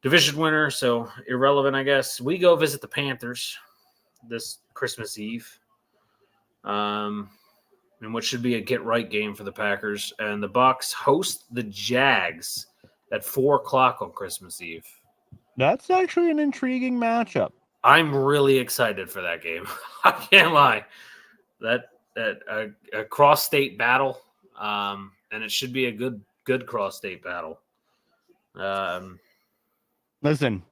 division winner, so irrelevant, I guess. We go visit the Panthers this Christmas Eve, in what should be a get-right game for the Packers. And the Bucks host the Jags at 4 o'clock on Christmas Eve. That's actually an intriguing matchup. I'm really excited for that game. I can't lie. That a cross-state battle, and it should be a good cross-state battle. Listen,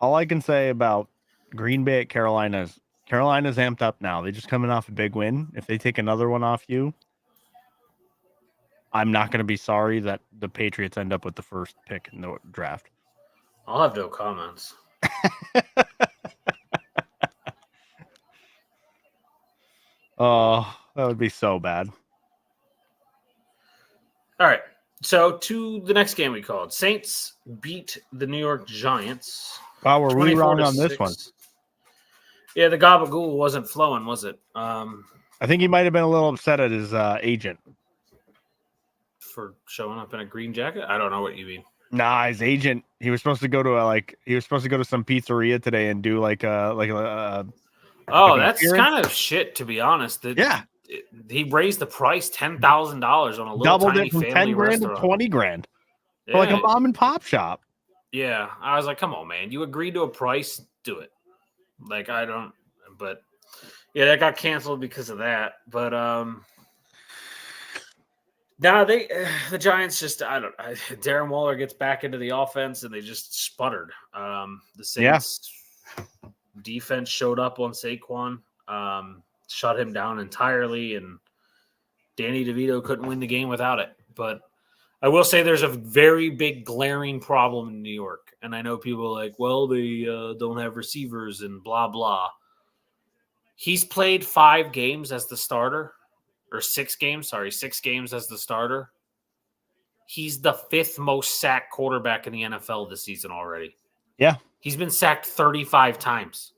all I can say about Green Bay at Carolina's amped up now. They're just coming off a big win. If they take another one off you, I'm not going to be sorry that the Patriots end up with the first pick in the draft. I'll have no comments. Oh, that would be so bad. All right. So to the next game we called. Saints beat the New York Giants. Wow, were we wrong on this 24-6. one? Yeah, the gabagool wasn't flowing, was it? I think he might have been a little upset at his agent. For showing up in a green jacket? I don't know what you mean. Nah, his agent. He was supposed to go to some pizzeria today and do like a. Oh, that's kind of shit, to be honest. He raised the price $10,000 on a little doubled tiny it from family 10 grand restaurant. to 20 grand for like a mom and pop shop. Yeah, I was like, come on, man. You agreed to a price, do it. Like, I don't, but yeah, that got canceled because of that. But now the Giants just, Darren Waller gets back into the offense and they just sputtered. The Saints defense showed up on Saquon, shut him down entirely, and Danny DeVito couldn't win the game without it. But I will say there's a very big glaring problem in New York. And I know people are like, well, they don't have receivers and blah, blah. He's played 5 games as the starter, or 6 games as the starter. He's the 5th most sacked quarterback in the NFL this season already. Yeah. He's been sacked 35 times.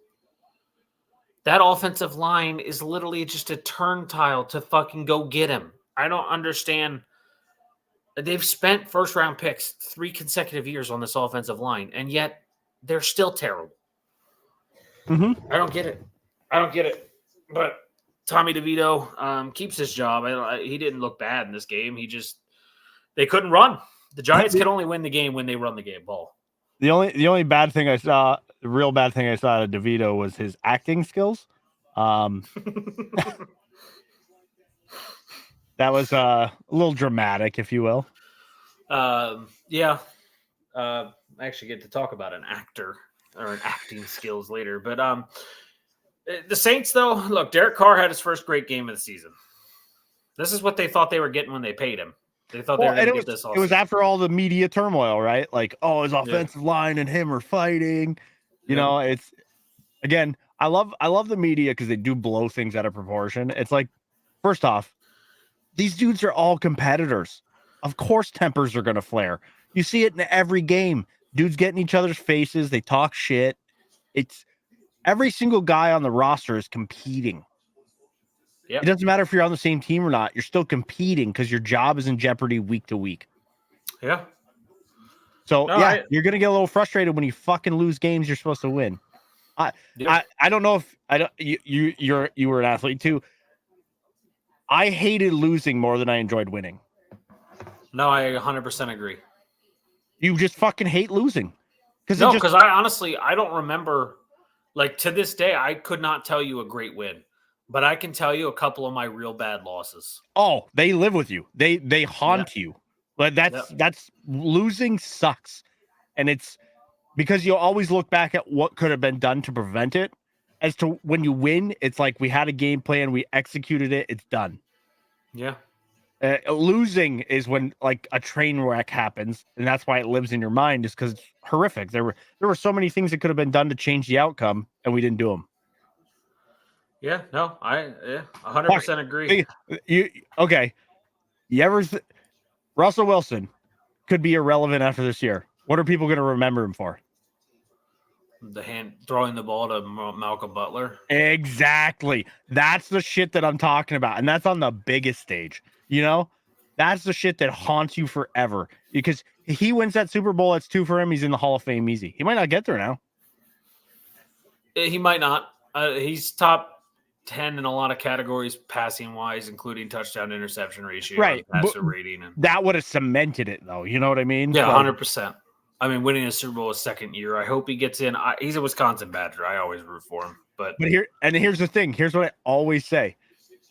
That offensive line is literally just a turntile to fucking go get him. I don't understand. They've spent first-round picks 3 consecutive years on this offensive line, and yet they're still terrible. Mm-hmm. I don't get it. But Tommy DeVito keeps his job. He didn't look bad in this game. They couldn't run. The Giants can only win the game when they run the game ball. The only bad thing I saw, the real bad thing I saw out of DeVito was his acting skills. That was a little dramatic, if you will. Yeah. I actually get to talk about an actor or an acting skills later. But the Saints, though, look, Derek Carr had his first great game of the season. This is what they thought they were getting when they paid him. They thought they were going to get this all. It was after all the media turmoil, right? Like, oh, his offensive line and him are fighting. You know, it's again. I love the media because they do blow things out of proportion. It's like, first off, these dudes are all competitors. Of course, tempers are going to flare. You see it in every game. Dudes get in each other's faces. They talk shit. It's every single guy on the roster is competing. Yep. It doesn't matter if you're on the same team or not. You're still competing because your job is in jeopardy week to week. Yeah. So, you're going to get a little frustrated when you fucking lose games you're supposed to win. I don't know if you were an athlete too. I hated losing more than I enjoyed winning. No, I 100% agree. You just fucking hate losing. No, because I honestly, I don't remember, like to this day, I could not tell you a great win, but I can tell you a couple of my real bad losses. Oh, they live with you. They haunt you. But that's losing sucks. And it's because you'll always look back at what could have been done to prevent it. As to when you win, it's like we had a game plan, we executed it, it's done. Yeah. Losing is when like a train wreck happens, and that's why it lives in your mind, is because it's horrific. There were so many things that could have been done to change the outcome, and we didn't do them. Yeah, no, 100% agree. Okay? Russell Wilson could be irrelevant after this year. What are people going to remember him for? Throwing the ball to Malcolm Butler. Exactly. That's the shit that I'm talking about, and that's on the biggest stage. You know, that's the shit that haunts you forever. Because he wins that Super Bowl, it's 2 for him. He's in the Hall of Fame easy. He might not get there now. He might not. He's top 10 in a lot of categories, passing wise, including touchdown interception ratio, right? Passer rating, and that would have cemented it, though. You know what I mean? Yeah, 100%. I mean, winning a Super Bowl his second year. I hope he gets in. He's a Wisconsin Badger. I always root for him. But here's the thing. Here's what I always say: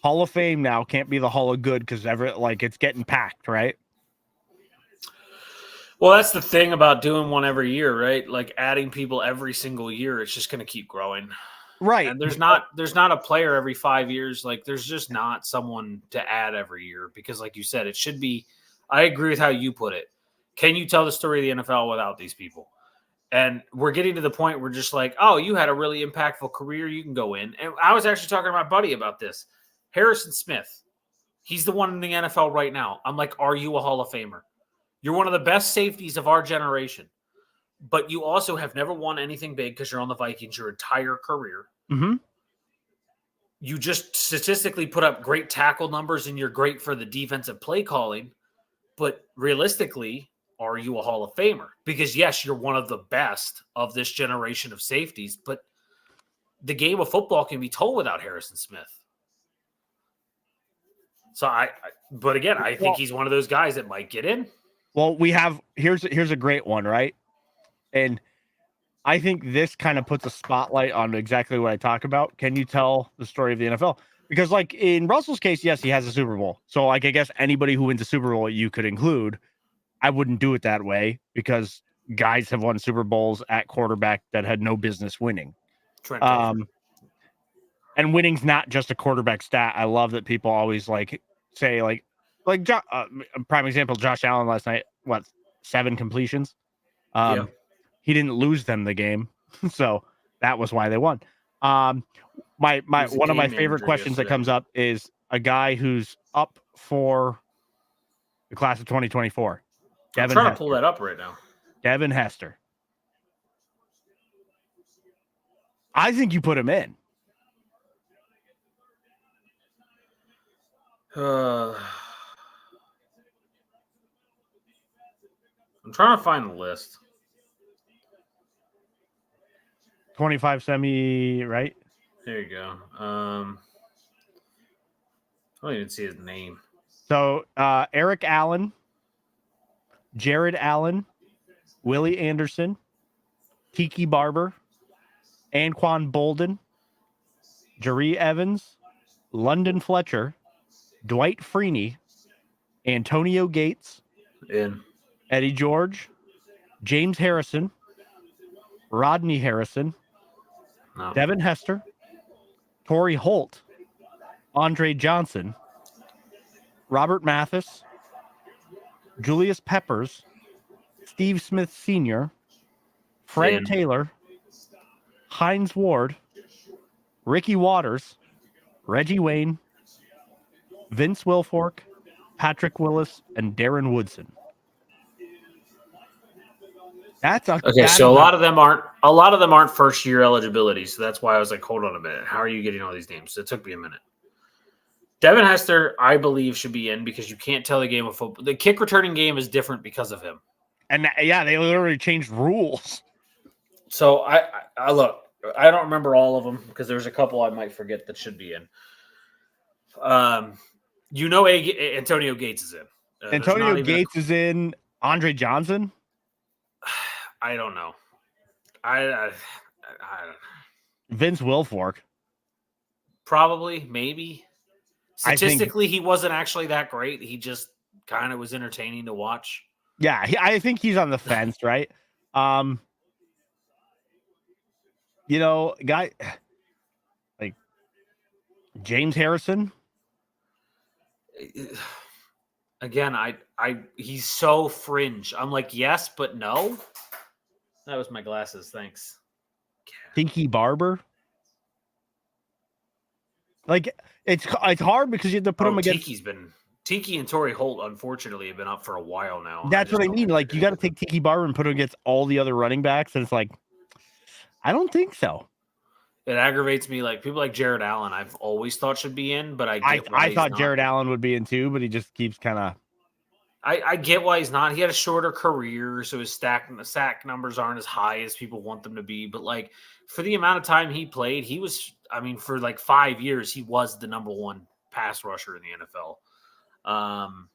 Hall of Fame now can't be the Hall of Good because it's getting packed, right? Well, that's the thing about doing one every year, right? Like adding people every single year, it's just going to keep growing, right? And there's not a player every 5 years. Like there's just not someone to add every year because, like you said, it should be. I agree with how you put it. Can you tell the story of the NFL without these people? And we're getting to the point where just like, oh, you had a really impactful career. You can go in. And I was actually talking to my buddy about this. Harrison Smith. He's the one in the NFL right now. I'm like, are you a Hall of Famer? You're one of the best safeties of our generation. But you also have never won anything big because you're on the Vikings your entire career. Mm-hmm. You just statistically put up great tackle numbers and you're great for the defensive play calling. But realistically, are you a Hall of Famer? Because, yes, you're one of the best of this generation of safeties, but the game of football can be told without Harrison Smith. So, but again, I think he's one of those guys that might get in. Well, here's a great one, right? And I think this kind of puts a spotlight on exactly what I talk about. Can you tell the story of the NFL? Because, like, in Russell's case, yes, he has a Super Bowl. So, like, I guess anybody who wins a Super Bowl you could include. I wouldn't do it that way because guys have won Super Bowls at quarterback that had no business winning. And winning's not just a quarterback stat. I love that people always say prime example, Josh Allen last night, 7 completions. He didn't lose them the game. So that was why they won. One of my favorite questions that comes up is a guy who's up for the class of 2024. I'm trying to pull that up right now. Devin Hester. I think you put him in. I'm trying to find the list. 25 semi, right? There you go. I don't even see his name. So Eric Allen, Jared Allen, Willie Anderson, Tiki Barber, Anquan Bolden, Jerry Evans, London Fletcher, Dwight Freeney, Antonio Gates, Eddie George, James Harrison, Rodney Harrison, Devin Hester, Torrey Holt, Andre Johnson, Robert Mathis, Julius Peppers, Steve Smith Sr., Fred Taylor, Hines Ward, Ricky Waters, Reggie Wayne, Vince Wilfork, Patrick Willis, and Darren Woodson. So a lot of them aren't first year eligibility. So that's why I was like, hold on a minute. How are you getting all these names? So it took me a minute. Devin Hester, I believe, should be in because you can't tell the game of football. The kick returning game is different because of him. And they literally changed rules. So I look, I don't remember all of them because there's a couple I might forget that should be in. Antonio Gates is in. There's Antonio not even a- Gates is in. Andre Johnson. I don't know. I Vince Wilfork. probably, maybe. I think. Statistically, he wasn't actually that great. He just kind of was entertaining to watch. Yeah, I think he's on the fence, right? Guy like James Harrison. Again, he's so fringe. I'm like, yes, but no. That was my glasses. Thanks. Tiki Barber. Like it's hard because you have to put him against. Tiki and Torrey Holt, unfortunately, have been up for a while now. That's what I mean. Like you got to take Tiki Barber and put him against all the other running backs, and it's like, I don't think so. It aggravates me. Like people like Jared Allen, I've always thought should be in, but I thought Jared Allen would be in too, but he just keeps kind of. I get why he's not. He had a shorter career, so his sack numbers aren't as high as people want them to be. But like for the amount of time he played, he was. I mean, for like 5 years, he was the number one pass rusher in the NFL.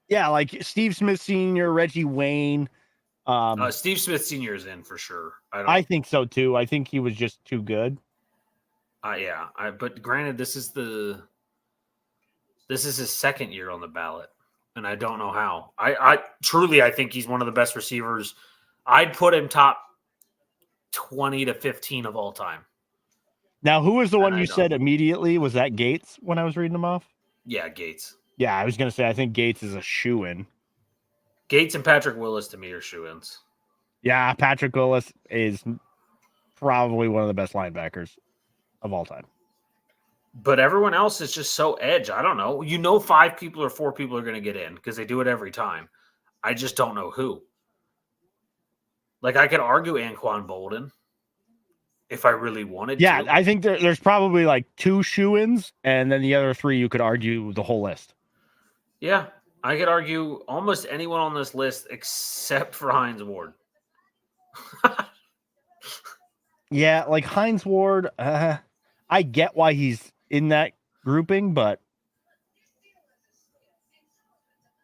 Yeah, like Steve Smith Sr., Reggie Wayne. Steve Smith Sr. is in for sure. I think so too. I think he was just too good. Yeah. But granted, this is his second year on the ballot, and I don't know how. I truly think he's one of the best receivers. I'd put him top 20 to 15 of all time. Now, who was the one you said immediately? Was that Gates when I was reading them off? Yeah, Gates. Yeah, I was going to say, I think Gates is a shoo-in. Gates and Patrick Willis, to me, are shoo-ins. Yeah, Patrick Willis is probably one of the best linebackers of all time. But everyone else is just so edge. I don't know. 5 people or 4 people are going to get in because they do it every time. I just don't know who. Like, I could argue Anquan Bolden if I really wanted to. Yeah, I think there's probably like 2 shoo-ins, and then the other 3 you could argue the whole list. Yeah, I could argue almost anyone on this list except for Hines Ward. Yeah, like Hines Ward, I get why he's in that grouping, but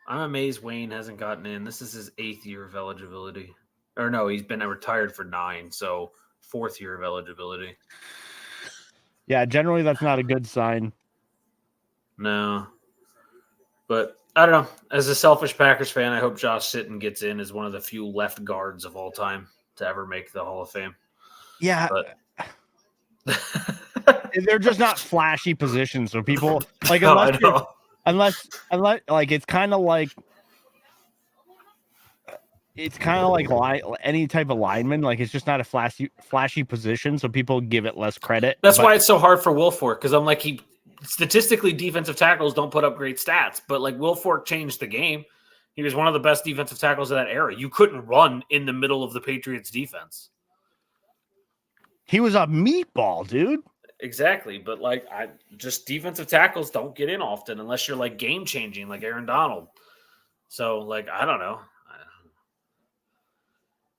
I'm amazed Wayne hasn't gotten in. This is his 8th year of eligibility. Or no, he's been retired for 9, so 4th year of eligibility. Yeah, generally that's not a good sign. No. But I don't know. As a selfish Packers fan, I hope Josh Sitton gets in as one of the few left guards of all time to ever make the Hall of Fame. Yeah. But they're just not flashy positions, so people like unless like it's kind of like any type of lineman, like it's just not a flashy position, so people give it less credit. That's why it's so hard for Wilfork, because I'm like, statistically defensive tackles don't put up great stats, but like Wilfork changed the game. He was one of the best defensive tackles of that era. You couldn't run in the middle of the Patriots defense. He was a meatball, dude. Exactly, but like just defensive tackles don't get in often unless you're like game changing, like Aaron Donald. So like I don't know.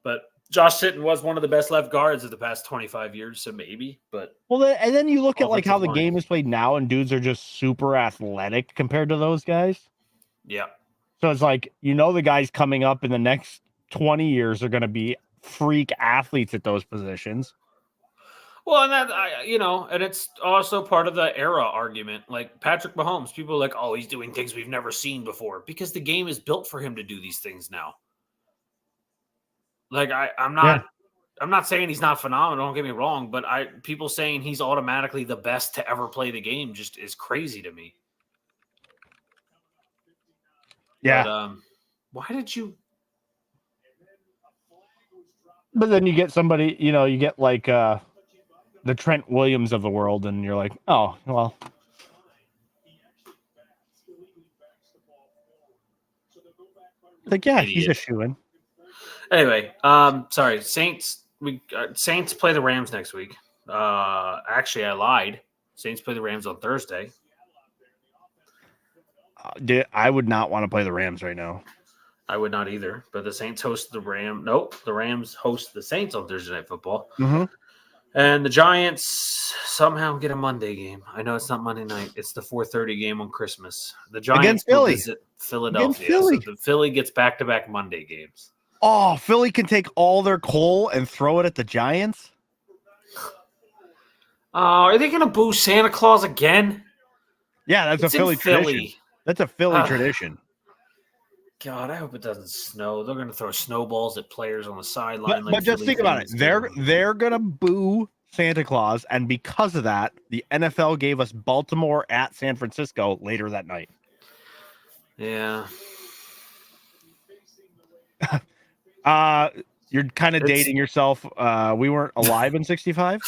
But Josh Sitton was one of the best left guards of the past 25 years, so maybe. But and then you look at like how the game is played now, and dudes are just super athletic compared to those guys. Yeah. So it's like the guys coming up in the next 20 years are going to be freak athletes at those positions. Well, and that and it's also part of the era argument. Like Patrick Mahomes, people are like, "Oh, he's doing things we've never seen before," because the game is built for him to do these things now. Like I'm not saying he's not phenomenal. Don't get me wrong, but people saying he's automatically the best to ever play the game just is crazy to me. Yeah. But, why did you? But then you get somebody, you get like the Trent Williams of the world, and you're like, oh well. Like, yeah, Idiot. He's a shoo-in. Anyway, sorry, Saints. Saints play the Rams next week. Actually, I lied. Saints play the Rams on Thursday. I would not want to play the Rams right now. I would not either. But the Saints host the Rams. Nope, the Rams host the Saints on Thursday Night Football. Mm-hmm. And the Giants somehow get a Monday game. I know it's not Monday night. It's the 4:30 game on Christmas. The Giants Against will Philly. visit Against Philadelphia. So Philly. the Philly gets back-to-back Monday games. Oh, Philly can take all their coal and throw it at the Giants? Are they going to boo Santa Claus again? Yeah, that's It's a Philly in Philly. tradition. That's a Philly tradition. God, I hope it doesn't snow. They're going to throw snowballs at players on the sideline. But just think about it. They're going to boo Santa Claus, and because of that, the NFL gave us Baltimore at San Francisco later that night. Yeah. You're kind of dating yourself. We weren't alive in 65.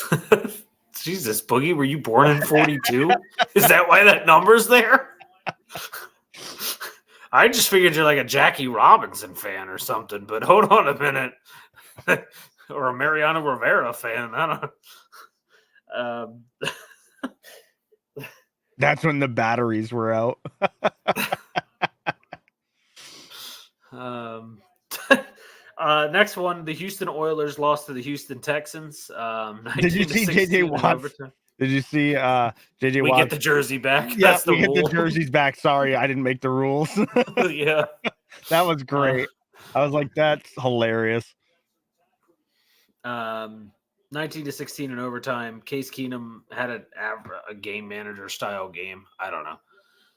Jesus, Boogie, were you born in 42? Is that why that number's there? I just figured you're like a Jackie Robinson fan or something, but hold on a minute. Or a Mariano Rivera fan. I don't That's when the batteries were out. Next one, the Houston Oilers lost to the Houston Texans. Did you see JJ Watt? Did you see JJ Watt? We get the jersey back. Yeah, that's the we rule. get the jerseys back. Sorry, I didn't make the rules. Yeah. That was great. I was like, that's hilarious. 19-16 in overtime. Case Keenum had a game manager style game. I don't know.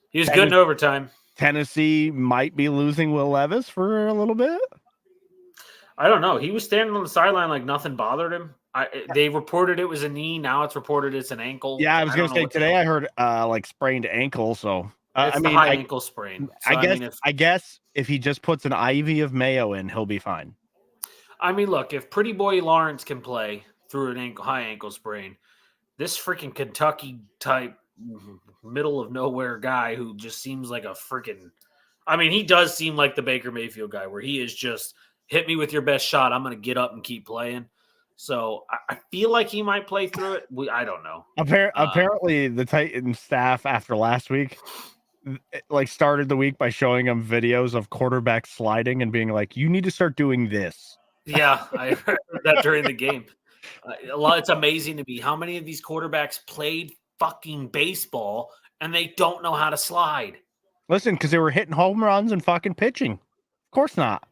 He was good in overtime. Tennessee might be losing Will Levis for a little bit. I don't know. He was standing on the sideline like nothing bothered him. They reported it was a knee. Now it's reported it's an ankle. Yeah, I was going to say today I heard like sprained ankle. So it's a high ankle sprain. So, I guess if he just puts an IV of Mayo in, he'll be fine. I mean, look, if Pretty Boy Lawrence can play through an high ankle sprain, this freaking Kentucky type middle of nowhere guy who just seems like a freaking. I mean, he does seem like the Baker Mayfield guy, where he is just hit me with your best shot. I'm going to get up and keep playing. So I feel like he might play through it. I don't know. Apparently, the Titans staff after last week, like, started the week by showing him videos of quarterbacks sliding and being like, "You need to start doing this." Yeah, I heard that during the game. It's amazing to me how many of these quarterbacks played fucking baseball and they don't know how to slide. Listen, because they were hitting home runs and fucking pitching. Of course not.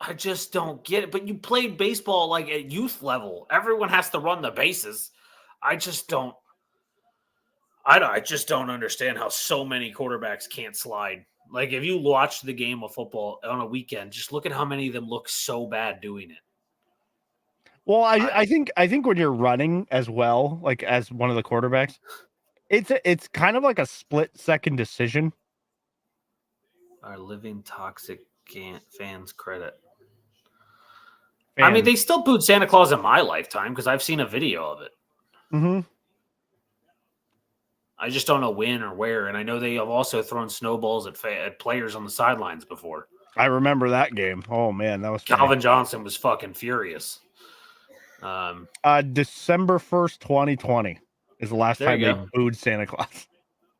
I just don't get it. But you played baseball like at youth level. Everyone has to run the bases. I just don't understand how so many quarterbacks can't slide. Like, if you watch the game of football on a weekend, just look at how many of them look so bad doing it. Well, I think when you're running as well, like as one of the quarterbacks, it's kind of like a split-second decision. Our living toxic fans credit. I mean, they still booed Santa Claus in my lifetime because I've seen a video of it. Mm-hmm. I just don't know when or where, and I know they have also thrown snowballs at players on the sidelines before. I remember that game. Oh man, that was Calvin Johnson was fucking furious. December 1st, 2020 is the last time they booed Santa Claus.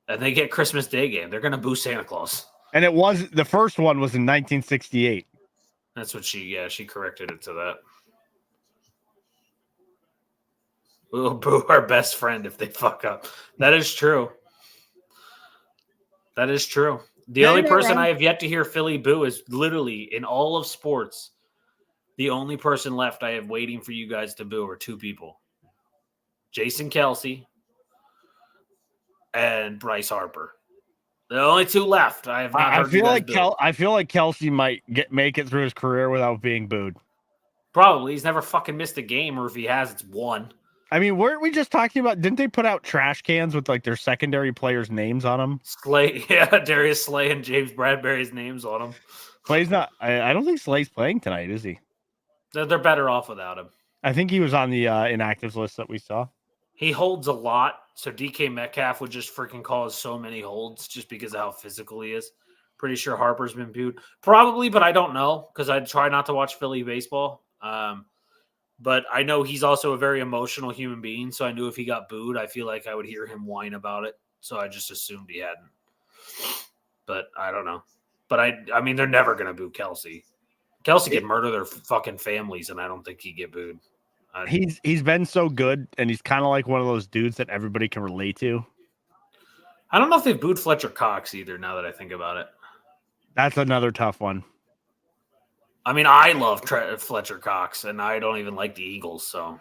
And they get Christmas Day game. They're gonna boo Santa Claus. And the first one was in 1968. That's what she corrected it to that. We'll boo our best friend if they fuck up. That is true. That is true. The only person I have yet to hear Philly boo is literally in all of sports. The only person left I have waiting for you guys to boo are two people. Jason Kelce and Bryce Harper. The only two left. I have not heard you guys boo. I feel like Kelce might make it through his career without being booed. Probably. He's never fucking missed a game, or if he has, it's one. I mean, weren't we just talking about? Didn't they put out trash cans with like their secondary players' names on them? Slay, Darius Slay and James Bradbury's names on them. Slay's not. I don't think Slay's playing tonight, is he? They're better off without him. I think he was on the inactives list that we saw. He holds a lot, so DK Metcalf would just freaking cause so many holds just because of how physical he is. Pretty sure Harper's been booed. Probably, but I don't know because I try not to watch Philly baseball. But I know he's also a very emotional human being, so I knew if he got booed, I feel like I would hear him whine about it. So I just assumed he hadn't. But I don't know. But I mean, they're never going to boo Kelce. Kelce could murder their fucking families, and I don't think he'd get booed. He's been so good, and he's kind of like one of those dudes that everybody can relate to. I don't know if they've booed Fletcher Cox either, now that I think about it. That's another tough one. I mean, I love Fletcher Cox, and I don't even like the Eagles, so.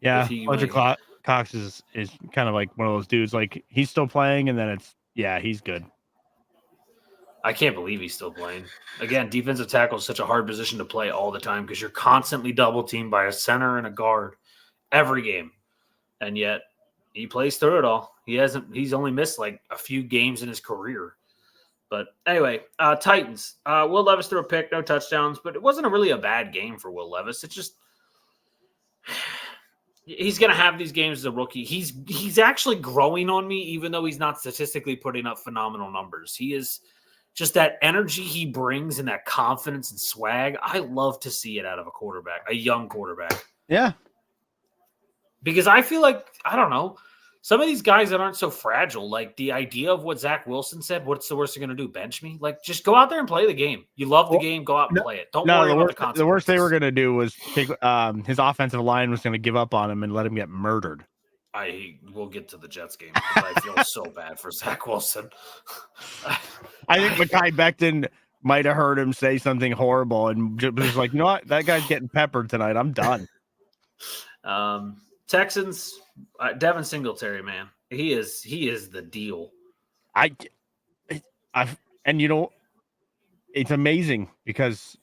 Yeah, Fletcher Cox is kind of like one of those dudes. Like, he's still playing, and then he's good. I can't believe he's still playing. Again, defensive tackle is such a hard position to play all the time because you're constantly double teamed by a center and a guard every game, and yet he plays through it all. He's only missed like a few games in his career. But anyway, Titans. Will Levis threw a pick, no touchdowns, but it wasn't really a bad game for Will Levis. It's just he's going to have these games as a rookie. He's actually growing on me, even though he's not statistically putting up phenomenal numbers. He is just that energy he brings and that confidence and swag. I love to see it out of a quarterback, a young quarterback. Yeah. Because I feel like, I don't know, some of these guys that aren't so fragile, like the idea of what Zach Wilson said, what's the worst they're going to do, bench me? Like, just go out there and play the game. You love the game, go out and play it. Don't worry about the consequences. The worst they were going to do was take his offensive line was going to give up on him and let him get murdered. We'll get to the Jets game because I feel so bad for Zach Wilson. I think Mekhi Becton might have heard him say something horrible and was like, you know what? That guy's getting peppered tonight. I'm done. Texans, Devin Singletary, man. He is the deal. And you know, it's amazing because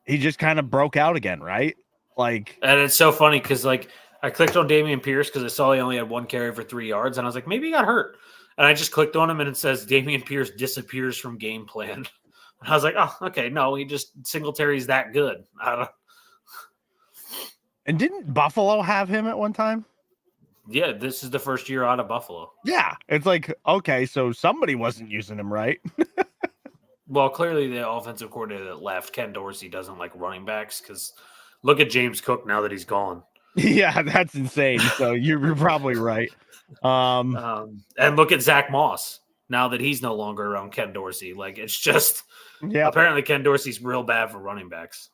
he just kind of broke out again, right? Like, and it's so funny because like I clicked on Dameon Pierce because I saw he only had 1 carry for 3 yards, and I was like, maybe he got hurt. And I just clicked on him, and it says Dameon Pierce disappears from game plan. And I was like, oh, okay, no, Singletary's that good. I don't. And didn't Buffalo have him at one time? Yeah, this is the first year out of Buffalo. Yeah, it's like, okay, so somebody wasn't using him right. Well, clearly the offensive coordinator that left, Ken Dorsey, doesn't like running backs because look at James Cook now that he's gone. Yeah, that's insane. So you're probably right. And look at Zach Moss now that he's no longer around Ken Dorsey. Like, it's just apparently Ken Dorsey's real bad for running backs.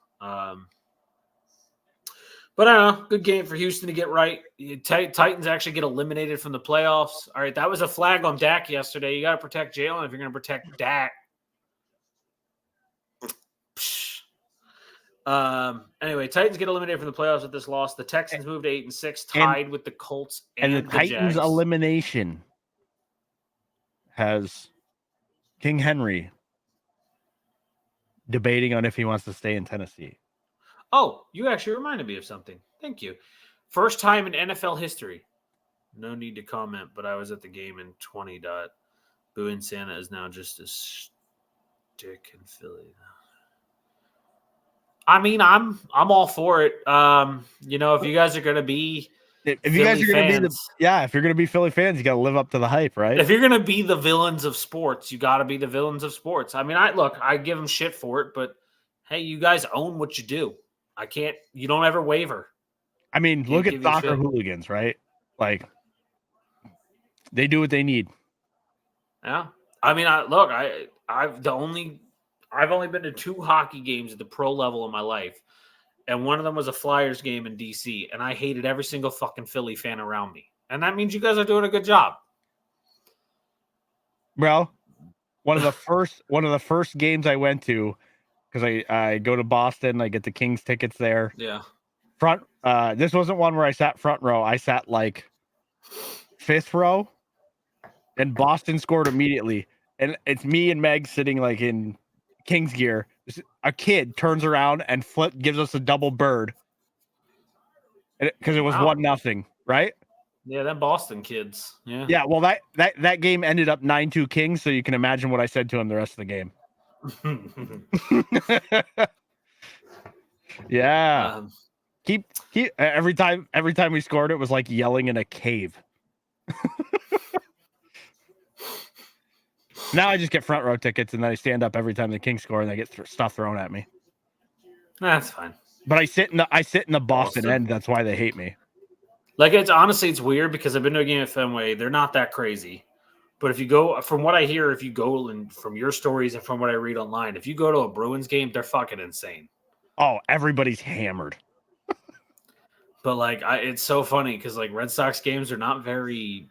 But I don't know. Good game for Houston to get right. Titans actually get eliminated from the playoffs. All right, that was a flag on Dak yesterday. You got to protect Jalen if you're going to protect Dak. Anyway, Titans get eliminated from the playoffs with this loss. The Texans moved to 8-6, tied with the Colts and the Titans' Jags. elimination has King Henry debating on if he wants to stay in Tennessee. Oh, you actually reminded me of something. Thank you. First time in NFL history. No need to comment, but I was at the game in 20. Booing Santa is now just a stick in Philly. I mean, I'm all for it. You know, if you guys are going to be if you guys are going to be if you're going to be Philly fans, you got to live up to the hype, right? If you're going to be the villains of sports, you got to be the villains of sports. I mean, I give them shit for it, but hey, you guys own what you do. You don't ever waver. I mean, look at soccer hooligans, right? Like, they do what they need. Yeah. I mean, I've only been to 2 hockey games at the pro level in my life. And one of them was a Flyers game in DC. And I hated every single fucking Philly fan around me. And that means you guys are doing a good job. Bro, one of the first games I went to, because I go to Boston, I get the Kings tickets there. Yeah. This wasn't one where I sat front row. I sat like 5th row, and Boston scored immediately. And it's me and Meg sitting like in Kings gear. A kid turns around and gives us a double bird because it was 1-0, right? Yeah, them Boston kids. Yeah. Yeah. Well, that game ended up 9-2 Kings, so you can imagine what I said to him the rest of the game. Yeah. Keep every time we scored, it was like yelling in a cave. Now I just get front row tickets and then I stand up every time the Kings score and I get stuff thrown at me. That's fine. But I sit in the Boston end. That's why they hate me. Like, it's honestly weird because I've been to a game at Fenway. They're not that crazy. But if you go, from what I hear, if you go and from your stories and from what I read online, if you go to a Bruins game, they're fucking insane. Oh, everybody's hammered. But like, it's so funny because like Red Sox games are not very.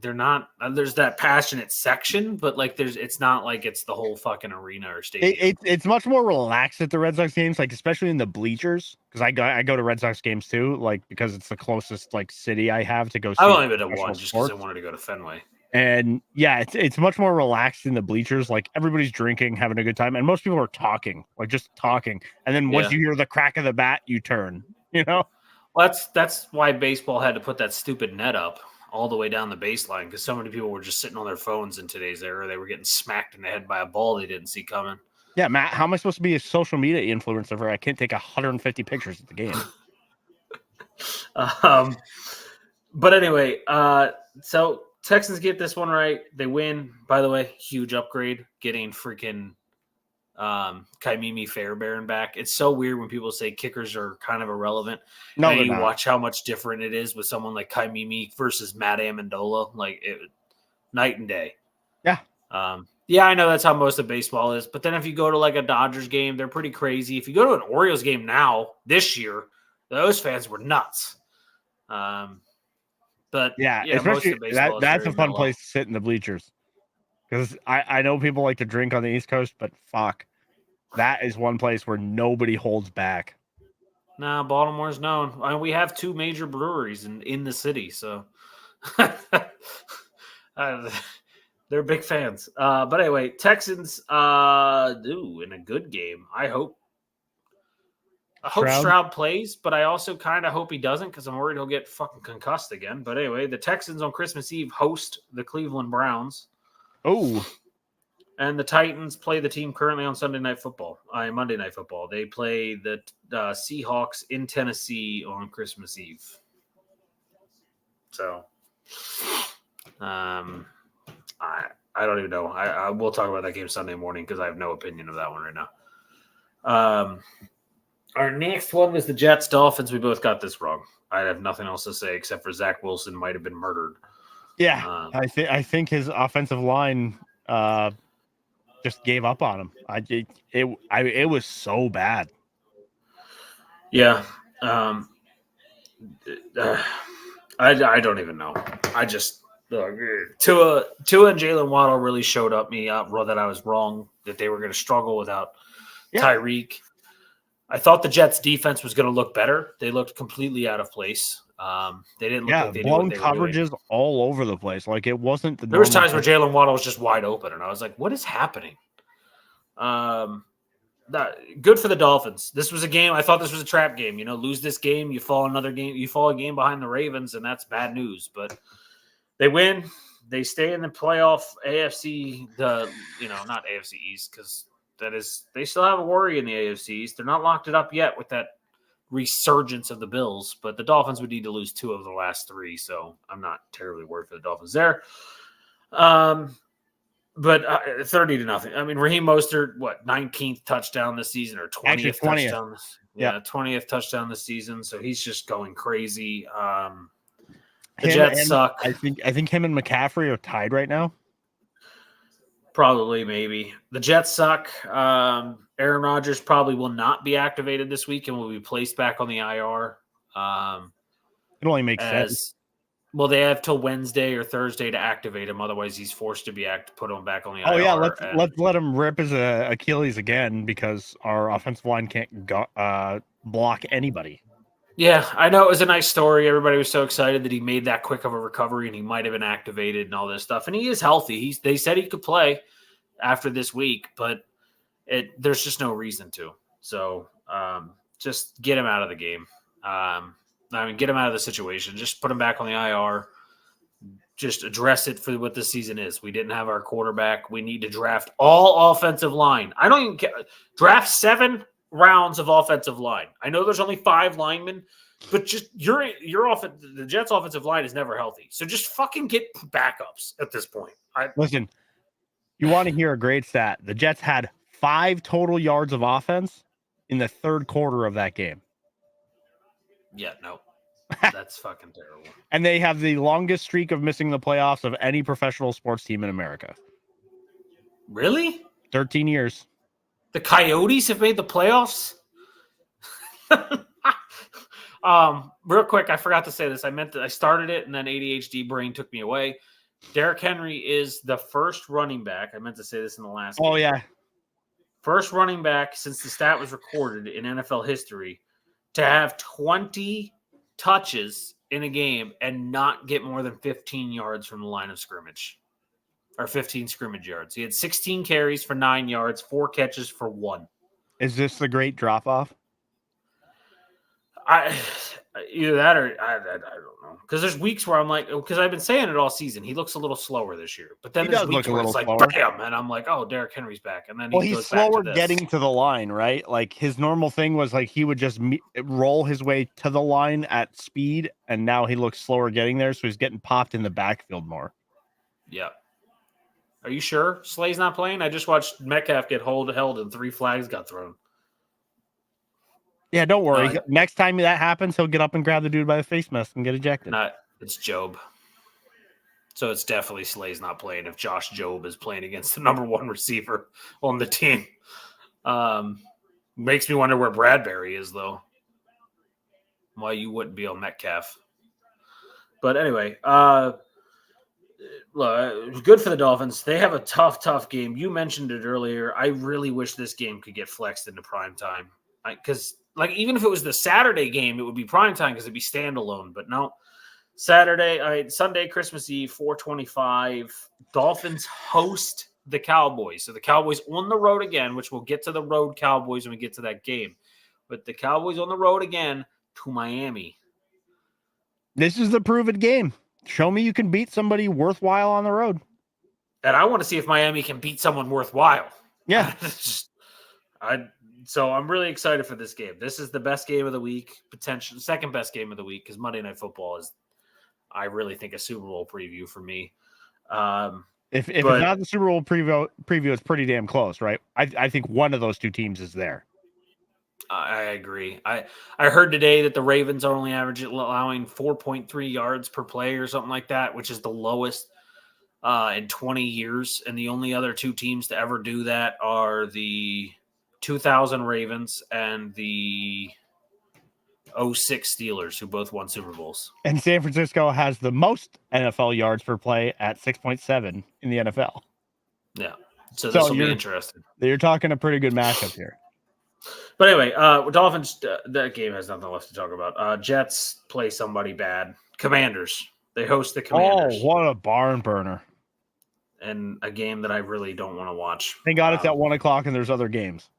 They're not. There's that passionate section, but like, it's not like it's the whole fucking arena or stadium. It's much more relaxed at the Red Sox games, like especially in the bleachers. Because I go to Red Sox games too, like because it's the closest like city I have to go see. I've only been to professional one just because I sports. wanted to go to Fenway. And yeah, it's much more relaxed in the bleachers. Like everybody's drinking, having a good time, and most people are talking, like just talking. And then once you hear the crack of the bat, you turn. You know. Well, that's why baseball had to put that stupid net up all the way down the baseline because so many people were just sitting on their phones in today's era. They were getting smacked in the head by a ball they didn't see coming. Yeah, Matt, how am I supposed to be a social media influencer if I can't take 150 pictures at the game? But anyway, so Texans get this one right. They win. By the way, huge upgrade getting freaking Kaimimi Fairbairn back. It's so weird when people say kickers are kind of irrelevant. No, and you watch how much different it is with someone like Kaimimi versus Matt Amendola, like night and day. Yeah. Yeah, I know that's how most of baseball is. But then if you go to like a Dodgers game, they're pretty crazy. If you go to an Orioles game now, this year, those fans were nuts. But yeah, most especially of baseball that's a fun mellow. place to sit in the bleachers. Because I know people like to drink on the East Coast, but fuck, that is one place where nobody holds back. Nah, Baltimore's known. I mean, we have two major breweries in the city, so they're big fans. But anyway, Texans in a good game. I hope Stroud plays, but I also kind of hope he doesn't because I'm worried he'll get fucking concussed again. But anyway, the Texans on Christmas Eve host the Cleveland Browns. Oh. And the Titans play the team currently on Monday Night Football. They play the Seahawks in Tennessee on Christmas Eve. So, I don't even know. I will talk about that game Sunday morning because I have no opinion of that one right now. Our next one was the Jets Dolphins. We both got this wrong. I have nothing else to say except for Zach Wilson might have been murdered. Yeah, I think his offensive line just gave up on him. It was so bad. Yeah, I don't even know. I just Tua and Jalen Waddle really showed up me up that I was wrong that they were going to struggle without Tyreek. I thought the Jets defense was going to look better. They looked completely out of place. They didn't look like they blown knew what they coverages were doing. all over the place. Like it wasn't the. There was times where Jalen Waddle was just wide open, and I was like, "What is happening?" Good for the Dolphins. This was a game. I thought this was a trap game. You know, lose this game, you fall another game. You fall a game behind the Ravens, and that's bad news. But they win. They stay in the playoff AFC. Not AFC East because they still have a worry in the AFC East. They're not locked it up yet with that resurgence of the Bills, but the Dolphins would need to lose 2 of the last 3, so I'm not terribly worried for the Dolphins there. But 30-0. I mean, Raheem Mostert, 19th touchdown this season or 20th touchdown? 20th touchdown this season. So he's just going crazy. The Jets suck. I think him and McCaffrey are tied right now. Probably, maybe. The Jets suck. Aaron Rodgers probably will not be activated this week and will be placed back on the IR. It only makes sense. Well, they have till Wednesday or Thursday to activate him. Otherwise, he's forced to be put him back on the IR. Oh yeah, let's let him rip his Achilles again because our offensive line can't block anybody. Yeah, I know it was a nice story. Everybody was so excited that he made that quick of a recovery and he might have been activated and all this stuff. And he is healthy. They said he could play after this week, but there's just no reason to. So just get him out of the game. Get him out of the situation. Just put him back on the IR. Just address it for what this season is. We didn't have our quarterback. We need to draft all offensive line. I don't even care. Draft 7 rounds of offensive line. I know there's only 5 linemen, but just the Jets' offensive line is never healthy. So just fucking get backups at this point. Listen, you want to hear a great stat? The Jets had 5 total yards of offense in the third quarter of that game. Yeah, no. That's fucking terrible. And they have the longest streak of missing the playoffs of any professional sports team in America. Really? 13 years. The Coyotes have made the playoffs? Real quick, I forgot to say this. I started it, and then ADHD brain took me away. Derrick Henry is the first running back. I meant to say this in the last game. Oh, yeah. First running back since the stat was recorded in NFL history to have 20 touches in a game and not get more than 15 yards from the line of scrimmage. Or 15 scrimmage yards. He had 16 carries for 9 yards, 4 catches for 1. Is this the great drop-off? Either that or I don't know. Because there's weeks where I'm like, because I've been saying it all season, he looks a little slower this year. But then there's weeks where it's like, bam, and I'm like, oh, Derrick Henry's back. And then he's slower getting to the line, right? Like his normal thing was like he would just roll his way to the line at speed, and now he looks slower getting there, so he's getting popped in the backfield more. Yeah. Are you sure Slay's not playing? I just watched Metcalf get held, and 3 flags got thrown. Yeah, don't worry. Next time that happens, he'll get up and grab the dude by the face mask and get ejected. It's Job. So it's definitely Slay's not playing if Josh Jobe is playing against the number 1 receiver on the team. Makes me wonder where Bradbury is, though. Why you wouldn't be on Metcalf. But anyway, look, good for the Dolphins. They have a tough game. You mentioned it earlier. I really wish this game could get flexed into prime time. Because even if it was the Saturday game, it would be prime time because it'd be standalone. But no, Sunday, Christmas Eve, 4:25. Dolphins host the Cowboys. So the Cowboys on the road again, which we'll get to the road Cowboys when we get to that game. But the Cowboys on the road again to Miami. This is the proven game. Show me you can beat somebody worthwhile on the road. And I want to see if Miami can beat someone worthwhile. Yeah. So I'm really excited for this game. This is the best game of the week, potentially second best game of the week, because Monday Night Football is, I really think, a Super Bowl preview for me. If it's not the Super Bowl preview, it's pretty damn close, right? I think one of those two teams is there. I agree. I heard today that the Ravens are only allowing 4.3 yards per play or something like that, which is the lowest in 20 years. And the only other 2 teams to ever do that are the 2000 Ravens and the 06 Steelers, who both won Super Bowls. And San Francisco has the most NFL yards per play at 6.7 in the NFL. Yeah. So this will be interesting. You're talking a pretty good matchup here. But anyway, Dolphins, that game has nothing left to talk about. Jets play somebody bad. Commanders. They host the Commanders. Oh, what a barn burner. And a game that I really don't want to watch. Thank God it's at 1 o'clock and there's other games.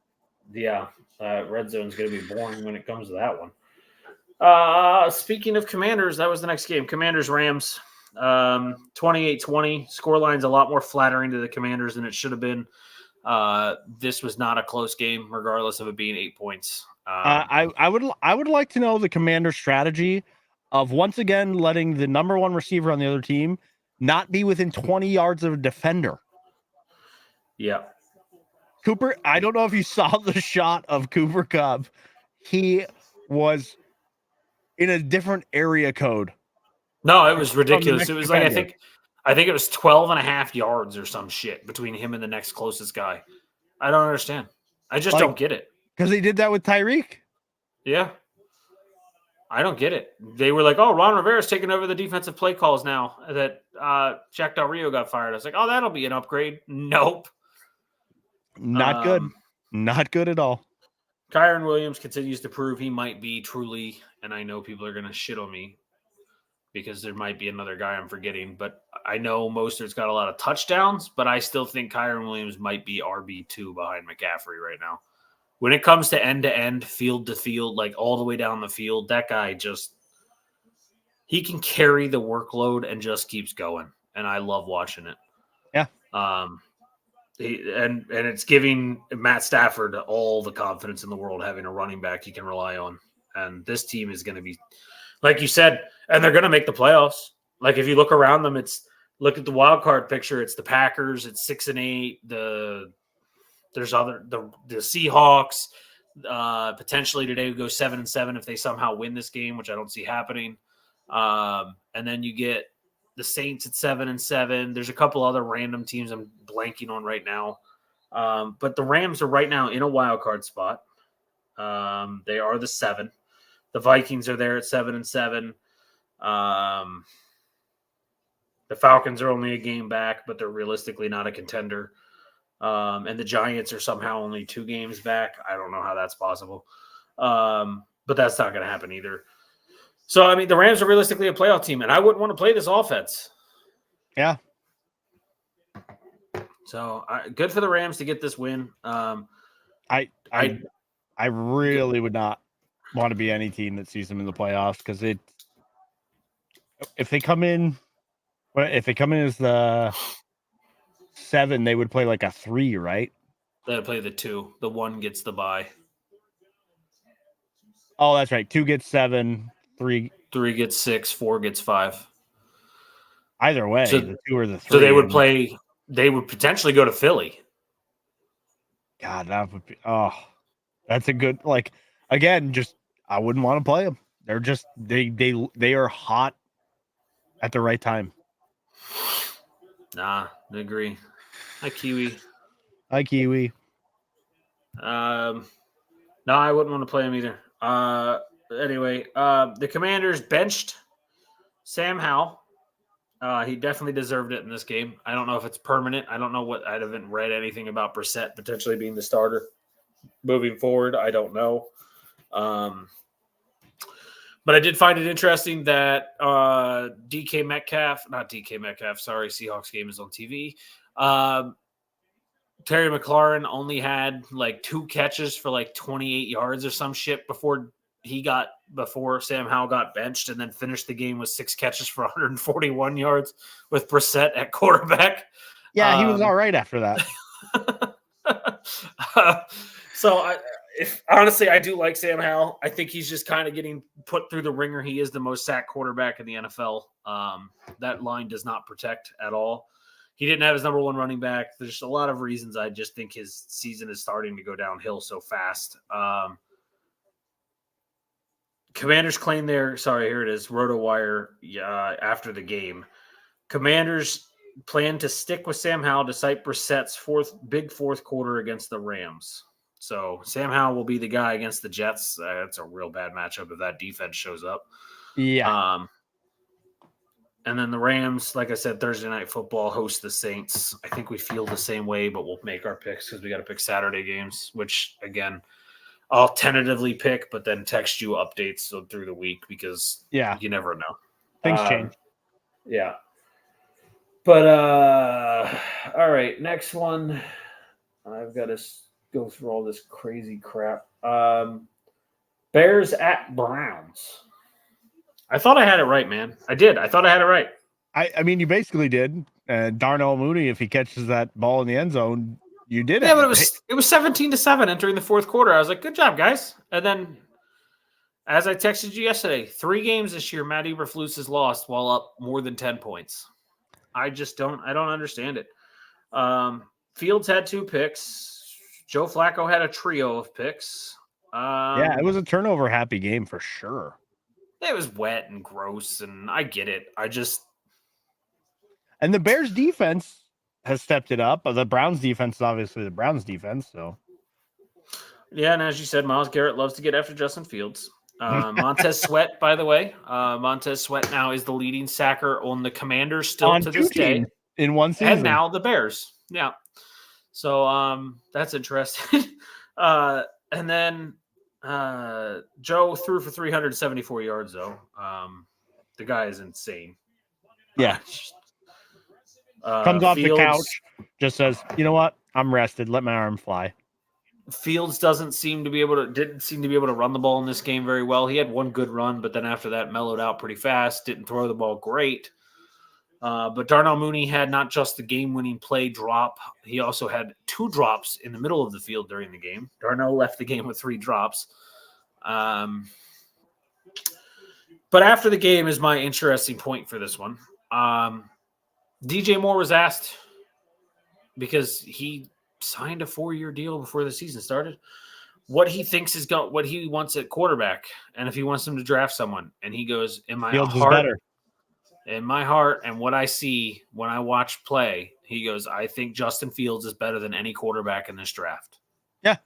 Yeah. Red Zone's going to be boring when it comes to that one. Speaking of Commanders, that was the next game. Commanders-Rams, 28-20. Scoreline's a lot more flattering to the Commanders than it should have been. This was not a close game, regardless of it being 8 points. I would like to know the Commander's strategy of once again letting the number 1 receiver on the other team not be within 20 yards of a defender. Yeah. Cooper, I don't know if you saw the shot of Cooper Kupp. He was in a different area code. No, it was ridiculous. It was like, I think it was 12 and a half yards or some shit between him and the next closest guy. I don't understand. I just don't get it. Because they did that with Tyreek. Yeah. I don't get it. They were like, oh, Ron Rivera's taking over the defensive play calls now that Jack Del Rio got fired. I was like, oh, that'll be an upgrade. Nope. Not good. Not good at all. Kyren Williams continues to prove he might be truly, and I know people are going to shit on me because there might be another guy I'm forgetting, but I know Mostert's got a lot of touchdowns, but I still think Kyren Williams might be RB2 behind McCaffrey right now. When it comes to end-to-end, field-to-field, like all the way down the field, that guy he can carry the workload and just keeps going, and I love watching it. Yeah. And it's giving Matt Stafford all the confidence in the world having a running back he can rely on. And this team is going to be, like you said, and they're going to make the playoffs. Like if you look around them, look at the wild card picture. It's the Packers. It's 6-8. The Seahawks. Potentially today would go 7-7 if they somehow win this game, which I don't see happening. And then you get the Saints at 7-7. There's a couple other random teams I'm blanking on right now. But the Rams are right now in a wild card spot. They are the 7. The Vikings are there at 7-7. The Falcons are only a game back, but they're realistically not a contender. And the Giants are somehow only 2 games back. I don't know how that's possible. But that's not going to happen either. So, I mean, the Rams are realistically a playoff team, and I wouldn't want to play this offense. Yeah. So, good for the Rams to get this win. I really would not want to be any team that sees them in the playoffs because if they come in as the 7, they would play like a 3, right? They play the 2. The 1 gets the bye. Oh, that's right. 2 gets 7, 3 gets 6, 4 gets 5. Either way, so, the 2 or the 3. So they would play. They would potentially go to Philly. God, that would be. Oh, that's a good. Like again, just I wouldn't want to play them. They're just they are hot at the right time. Nah, I agree. Hi, Kiwi. Hi, Kiwi. No, I wouldn't want to play him either. Anyway, the Commanders benched Sam Howell. He definitely deserved it in this game. I don't know if it's permanent. I don't know what. I haven't read anything about Brissett potentially being the starter moving forward. I don't know. But I did find it interesting that Seahawks game is on TV. Terry McLaurin only had like 2 catches for like 28 yards or some shit before Sam Howell got benched, and then finished the game with 6 catches for 141 yards with Brissett at quarterback. Yeah, he was all right after that. So honestly, I do like Sam Howell. I think he's just kind of getting put through the ringer. He is the most sacked quarterback in the NFL. That line does not protect at all. He didn't have his number 1 running back. There's a lot of reasons. I just think his season is starting to go downhill so fast. Commanders claim here it is, RotoWire, after the game. Commanders plan to stick with Sam Howell despite Brissett's big fourth quarter against the Rams. So Sam Howell will be the guy against the Jets. That's a real bad matchup if that defense shows up. Yeah. And then the Rams, like I said, Thursday Night Football host the Saints. I think we feel the same way, but we'll make our picks because we got to pick Saturday games, which, again, I'll tentatively pick, but then text you updates through the week because you never know. Things change. Yeah. But, all right, next one. I've got to go through all this crazy crap. Bears at Browns. I thought I had it right, man. I did. I thought I had it right. I mean, you basically did. Darnell Mooney, if he catches that ball in the end zone, you did it. Yeah, but it was 17-7 entering the fourth quarter. I was like, good job, guys. And then, as I texted you yesterday, 3 games this year, Matt Eberflus has lost while up more than 10 points. I don't understand it. Fields had 2 picks. Joe Flacco had a trio of picks. Yeah, it was a turnover happy game for sure. It was wet and gross, and I get it. And the Bears defense has stepped it up. The Browns defense is obviously the Browns defense. So, yeah, and as you said, Myles Garrett loves to get after Justin Fields. Montez Sweat, by the way, Montez Sweat now is the leading sacker on the Commanders still on to this day in one season, and now the Bears. Yeah, so that's interesting. And then Joe threw for 374 yards, though. The guy is insane. Yeah. Comes off Fields, the couch, just says, you know what? I'm rested. Let my arm fly. Fields didn't seem to be able to run the ball in this game very well. He had 1 good run, but then after that mellowed out pretty fast. Didn't throw the ball great. But Darnell Mooney had not just the game-winning play drop. He also had 2 drops in the middle of the field during the game. Darnell left the game with 3 drops. But after the game is my interesting point for this one. DJ Moore was asked, because he signed a 4-year deal before the season started, what he thinks is going, what he wants at quarterback, and if he wants him to draft someone. And he goes, in my Fields is heart, better. and what I see when I watch play, he goes, I think Justin Fields is better than any quarterback in this draft. Yeah.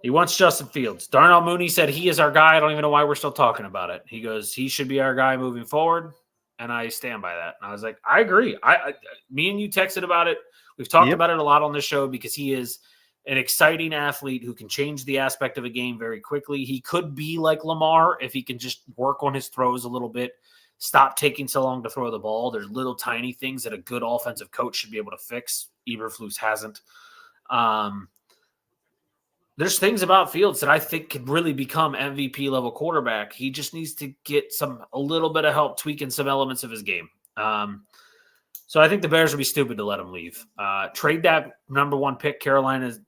He wants Justin Fields. Darnell Mooney said he is our guy. I don't even know why we're still talking about it. He goes, he should be our guy moving forward, and I stand by that. And I was like, I agree. Me and you texted about it. We've talked about it a lot on this show because he is an exciting athlete who can change the aspect of a game very quickly. He could be like Lamar if he can just work on his throws a little bit, stop taking so long to throw the ball. There's little tiny things that a good offensive coach should be able to fix. Eberflus hasn't. There's things about Fields that I think could really become MVP level quarterback. He just needs to get a little bit of help tweaking some elements of his game. So I think the Bears would be stupid to let him leave. Trade that number 1 pick Carolina's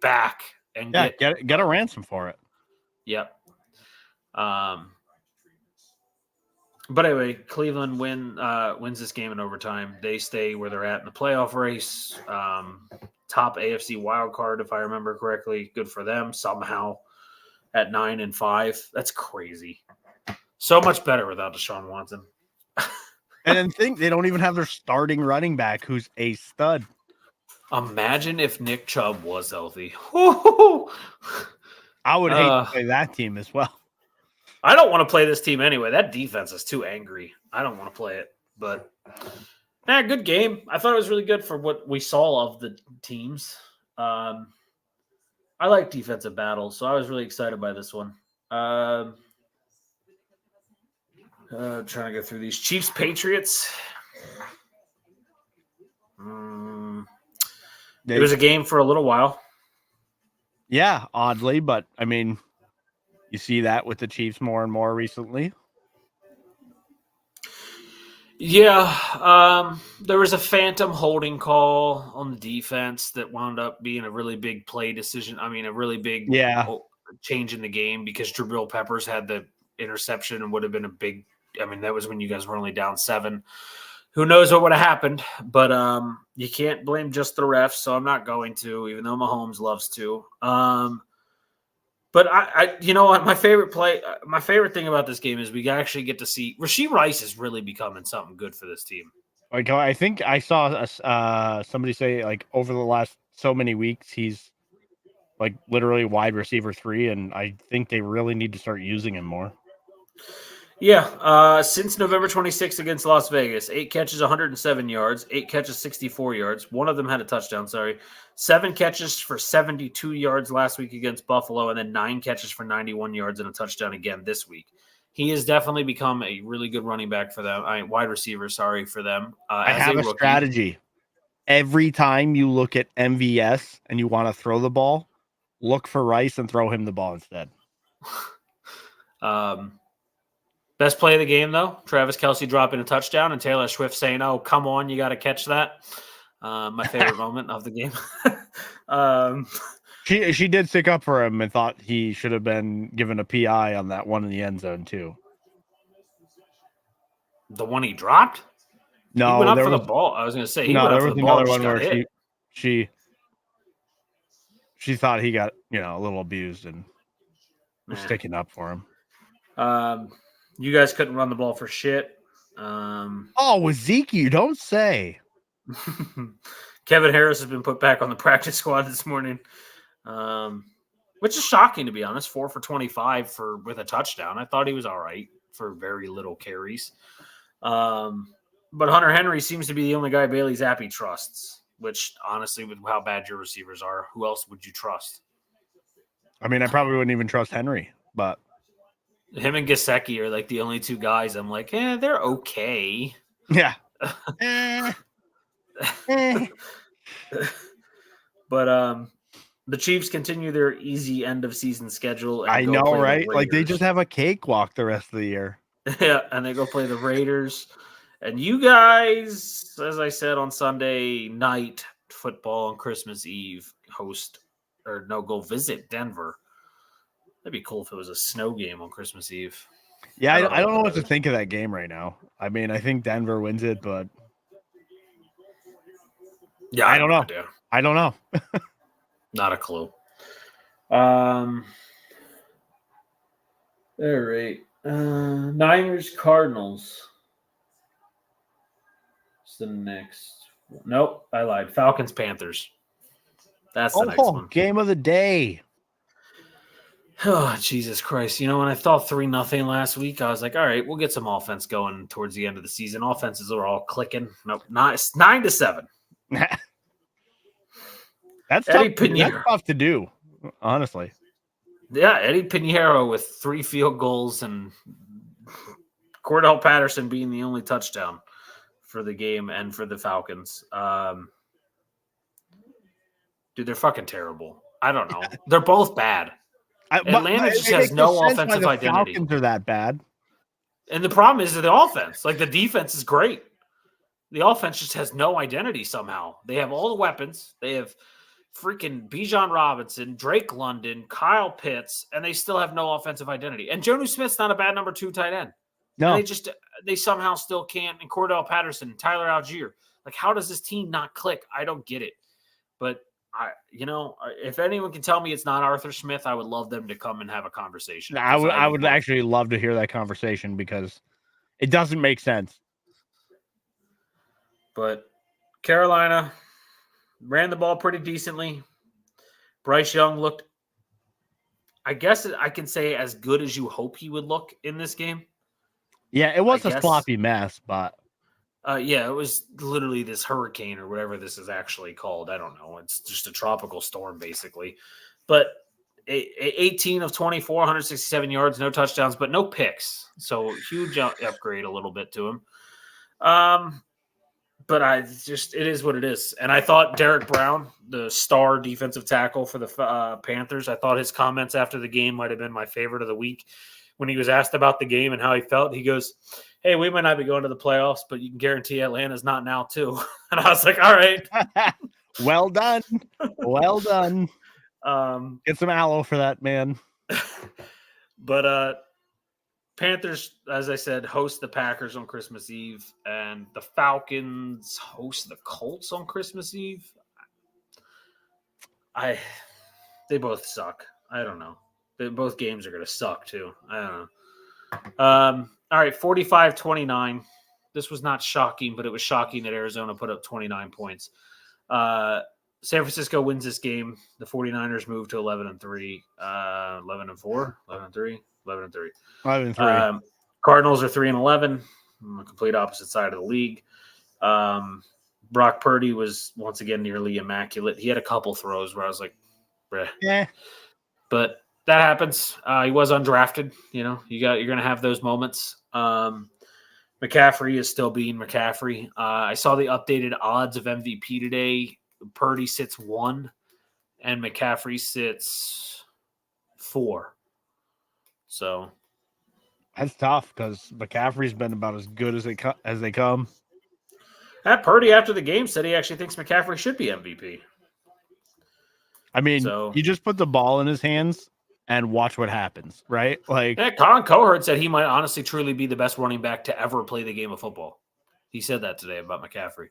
back and get a ransom for it. Yep. But anyway, Cleveland wins this game in overtime. They stay where they're at in the playoff race. Top AFC wild card, if I remember correctly. Good for them somehow at 9-5. That's crazy. So much better without Deshaun Watson. And then think they don't even have their starting running back who's a stud. Imagine if Nick Chubb was healthy. I would hate to play that team as well. I don't want to play this team anyway. That defense is too angry. I don't want to play it. But good game. I thought it was really good for what we saw of the teams. I like defensive battles, so I was really excited by this one. Trying to go through these. Chiefs Patriots. It was a game for a little while. Yeah, oddly, but I mean, you see that with the Chiefs more and more recently. Yeah, there was a phantom holding call on the defense that wound up being a really big play decision. I mean, a really big change in the game because Jabril Peppers had the interception and would have been a big. I mean, that was when you guys were only down 7. Who knows what would have happened? But you can't blame just the refs, so I'm not going to, even though Mahomes loves to. But I you know what? My favorite thing about this game is we actually get to see Rashee Rice is really becoming something good for this team. Like, I think I saw somebody say, like, over the last so many weeks, he's like literally wide receiver 3, and I think they really need to start using him more. Yeah, since November 26th against Las Vegas, 8 catches, 107 yards, 8 catches, 64 yards. One of them had a touchdown, 7 catches for 72 yards last week against Buffalo, and then 9 catches for 91 yards and a touchdown again this week. He has definitely become a really good running back for them. Wide receiver, for them. I have a strategy. Every time you look at MVS and you want to throw the ball, look for Rice and throw him the ball instead. Best play of the game, though, Travis Kelce dropping a touchdown and Taylor Swift saying, "Oh, come on, you got to catch that." My favorite moment of the game. She did stick up for him and thought he should have been given a PI on that one in the end zone, too. The one he dropped? No, he went up for the ball. I was going to say, there was another one where she thought he got, a little abused and was sticking up for him. You guys couldn't run the ball for shit. With Zeke, you don't say. Kevin Harris has been put back on the practice squad this morning, which is shocking, to be honest. 4 for 25 with a touchdown. I thought he was all right for very little carries. But Hunter Henry seems to be the only guy Bailey Zappi trusts, which, honestly, with how bad your receivers are, who else would you trust? I mean, I probably wouldn't even trust Henry, but him and Gesicki are like the only 2 guys I'm like, they're okay. Yeah. But the Chiefs continue their easy end of season schedule. I know, right? Like, they just have a cakewalk the rest of the year. Yeah, and they go play the Raiders. And you guys, as I said on Sunday night football on Christmas Eve, go visit Denver. That'd be cool if it was a snow game on Christmas Eve. Yeah, I don't know what to think of that game right now. I mean, I think Denver wins it, but yeah, I don't know. I don't know. Not a clue. All right. Niners, Cardinals. What's the next? Nope, I lied. Falcons, Panthers. That's the next one. Game of the day. Oh, Jesus Christ. You know, when I thought 3-0 last week, I was like, all right, we'll get some offense going towards the end of the season. Offenses are all clicking. Nope, it's 9-7. That's Eddie tough. Pinheiro. That's tough to do, honestly. Yeah, Eddie Pinheiro with 3 field goals and Cordell Patterson being the only touchdown for the game and for the Falcons. Dude, they're fucking terrible. I don't know. They're both bad. Atlanta just has no offensive identity. Falcons are that bad. And the problem is the offense. Like, the defense is great. The offense just has no identity somehow. They have all the weapons. They have freaking Bijan Robinson, Drake London, Kyle Pitts, and they still have no offensive identity. And Jonnu Smith's not a bad number 2 tight end. No. And they somehow still can't. And Cordell Patterson, Tyler Algier. Like, how does this team not click? I don't get it. But if anyone can tell me it's not Arthur Smith, I would love them to come and have a conversation. I would actually love to hear that conversation because it doesn't make sense. But Carolina ran the ball pretty decently. Bryce Young looked, I guess I can say, as good as you hope he would look in this game. Yeah, it was a sloppy mess, but yeah, it was literally this hurricane or whatever this is actually called. I don't know. It's just a tropical storm, basically. But 18 of 24, 167 yards, no touchdowns, but no picks. So huge upgrade a little bit to him. But it is what it is. And I thought Derek Brown, the star defensive tackle for the Panthers, I thought his comments after the game might have been my favorite of the week. When he was asked about the game and how he felt, he goes, "Hey, we might not be going to the playoffs, but you can guarantee Atlanta's not now too." And I was like, all right. Well done. Well done. Get some aloe for that, man. But Panthers, as I said, host the Packers on Christmas Eve, and the Falcons host the Colts on Christmas Eve. They both suck. I don't know. Both games are going to suck too. I don't know. All right, 45-29. This was not shocking, but it was shocking that Arizona put up 29 points. San Francisco wins this game. The 49ers move to 11-3, 11-4, 11-3, 11-3. 11-3. Cardinals are 3-11, on the complete opposite side of the league. Brock Purdy was once again nearly immaculate. He had a couple throws where I was like, "Bleh." Yeah. But that happens. He was undrafted. You're going to have those moments. McCaffrey is still being McCaffrey. I saw the updated odds of MVP today. Purdy sits 1, and McCaffrey sits 4. So that's tough because McCaffrey's been about as good as they come. Purdy after the game said he actually thinks McCaffrey should be MVP. I mean, you just put the ball in his hands and watch what happens, right? Like, Colin Cowherd said he might honestly truly be the best running back to ever play the game of football. He said that today about McCaffrey.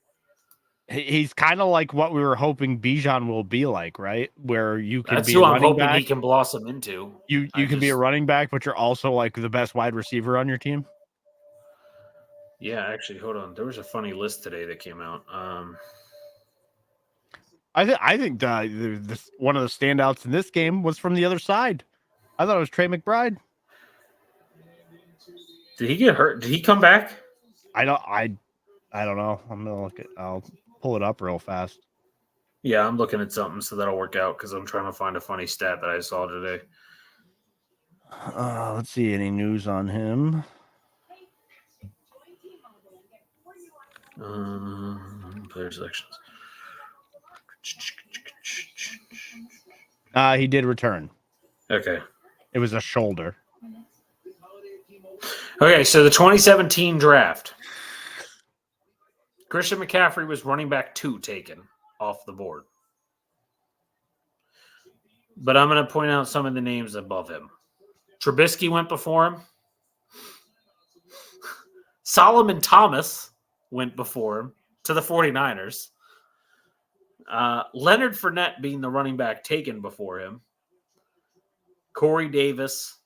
He's kind of like what we were hoping Bijan will be like, right? Where you can That's be who a I'm running hoping back. he can blossom into. You can be a running back, but you're also like the best wide receiver on your team. Yeah, actually, hold on. There was a funny list today that came out. I think one of the standouts in this game was from the other side. I thought it was Trey McBride. Did he get hurt? Did he come back? I don't know. I'm gonna I'll pull it up real fast. Yeah, I'm looking at something, so that'll work out because I'm trying to find a funny stat that I saw today. Let's see, any news on him? Player selections. He did return. Okay. It was a shoulder. Okay, so the 2017 draft. Christian McCaffrey was running back 2 taken off the board. But I'm going to point out some of the names above him. Trubisky went before him. Solomon Thomas went before him to the 49ers. Leonard Fournette being the running back taken before him. Corey Davis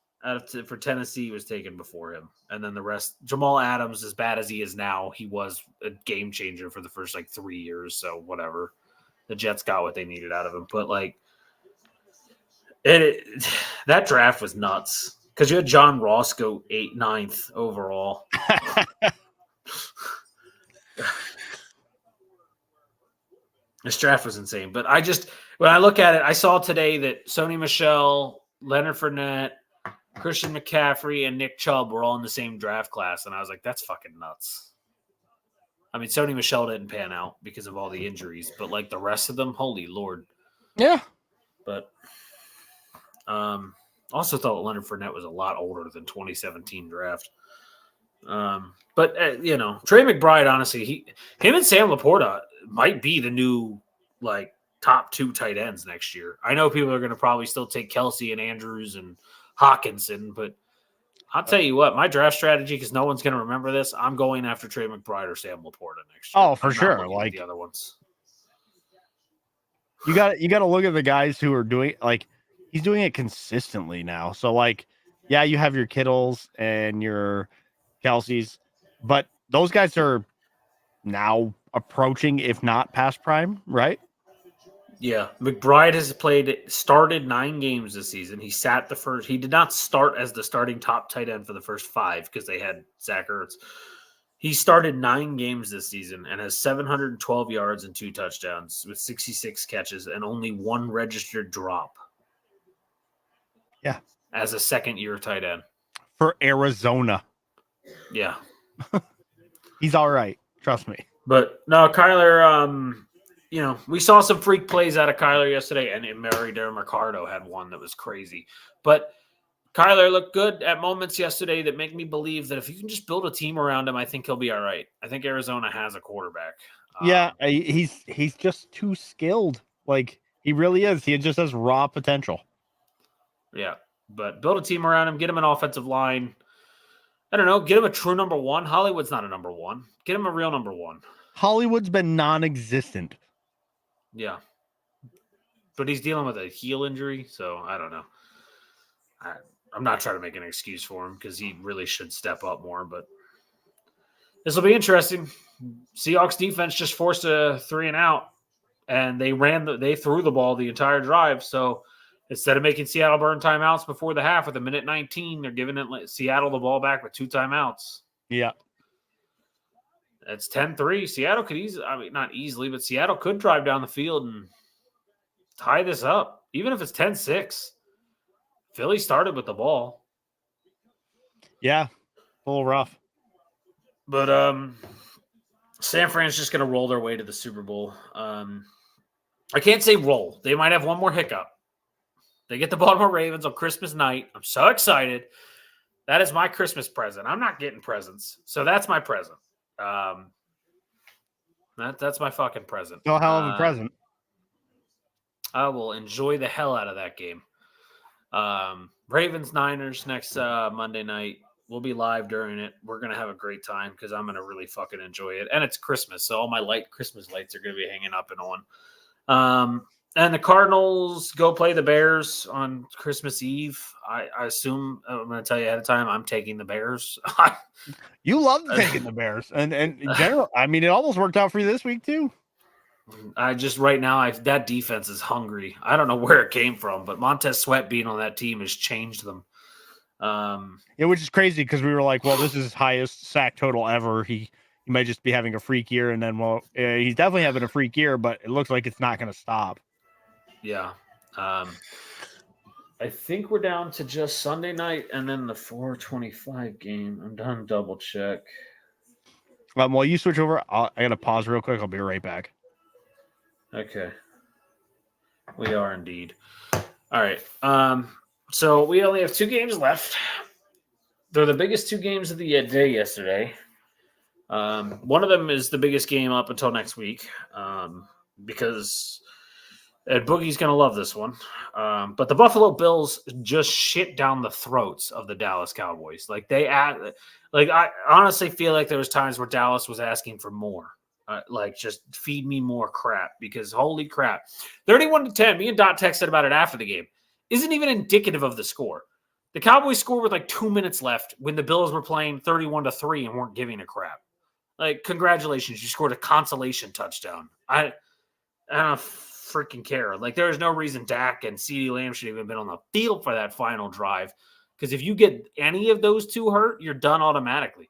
for Tennessee was taken before him. And then the rest, Jamal Adams, as bad as he is now, he was a game changer for the first 3 years. So whatever. The Jets got what they needed out of him. But that draft was nuts. Because you had John Ross go 9th overall. This draft was insane. But when I look at it, I saw today that Sony Michel, Leonard Fournette, Christian McCaffrey, and Nick Chubb were all in the same draft class. And I was like, that's fucking nuts. I mean, Sony Michel didn't pan out because of all the injuries. But the rest of them, holy Lord. Yeah. But also thought Leonard Fournette was a lot older than 2017 draft. But Trey McBride, honestly, him and Sam Laporta might be the new top 2 tight ends next year. I know people are going to probably still take Kelsey and Andrews and Hawkinson, but I'll tell you what, my draft strategy, because no one's going to remember this, I'm going after Trey McBride or Sam Laporta next year. Oh, for sure. The other ones. You got to look at the guys who are doing he's doing it consistently now. So yeah, you have your Kittles and your Kelseys, but those guys are now approaching, if not past prime, right? Yeah, McBride has started 9 games this season. He did not start as the starting top tight end for the first 5 because they had Zach Ertz. He started 9 games this season and has 712 yards and 2 touchdowns with 66 catches and only 1 registered drop. Yeah. As a second-year tight end. For Arizona. Yeah. He's all right. Trust me. But no, Kyler, we saw some freak plays out of Kyler yesterday, and Mary Mercado had one that was crazy. But Kyler looked good at moments yesterday that make me believe that if you can just build a team around him, I think he'll be all right. I think Arizona has a quarterback. Yeah, he's just too skilled. He really is. He just has raw potential. Yeah, but build a team around him, get him an offensive line. I don't know, get him a true number 1. Hollywood's not a number 1. Get him a real number 1. Hollywood's been non-existent. Yeah. But he's dealing with a heel injury, so I don't know. I'm not trying to make an excuse for him because he really should step up more, but this will be interesting. Seahawks defense just forced a 3-and-out, and they threw the ball the entire drive, so instead of making Seattle burn timeouts before the half with a minute 19, they're giving Seattle the ball back with 2 timeouts. Yeah. It's 10-3. Seattle could not easily, but Seattle could drive down the field and tie this up, even if it's 10-6. Philly started with the ball. Yeah. A little rough. But San Fran's just going to roll their way to the Super Bowl. I can't say roll. They might have one more hiccup. They get the Baltimore Ravens on Christmas night. I'm so excited. That is my Christmas present. I'm not getting presents. So that's my present. That's my fucking present. No hell of a present. I will enjoy the hell out of that game. Ravens Niners next Monday night. We'll be live during it. We're going to have a great time because I'm going to really fucking enjoy it. And it's Christmas, so all my Christmas lights are going to be hanging up and on. And the Cardinals go play the Bears on Christmas Eve. I assume, I'm going to tell you ahead of time, I'm taking the Bears. You love taking the Bears. And in general, I mean, it almost worked out for you this week, too. Right now, that defense is hungry. I don't know where it came from, but Montez Sweat being on that team has changed them. Yeah, which is crazy because we were like, well, this is his highest sack total ever. He might just be having a freak year. And then, he's definitely having a freak year, but it looks like it's not going to stop. Yeah. I think we're down to just Sunday night and then the 4:25 game. I'm done double check. While you switch over, I got to pause real quick. I'll be right back. Okay. We are indeed. All right. So we only have 2 games left. They're the biggest 2 games of the day yesterday. One of them is the biggest game up until next week because Boogie's going to love this one. But the Buffalo Bills just shit down the throats of the Dallas Cowboys. I honestly feel like there was times where Dallas was asking for more. Like, just feed me more crap because holy crap. 31-10. Me and Dot texted about it after the game. Isn't even indicative of the score. The Cowboys scored with like 2 minutes left when the Bills were playing 31-3 and weren't giving a crap. Like, congratulations, you scored a consolation touchdown. I don't freaking care. Like, there's no reason Dak and CeeDee Lamb should have even been on the field for that final drive. Because if you get any of those two hurt, you're done automatically.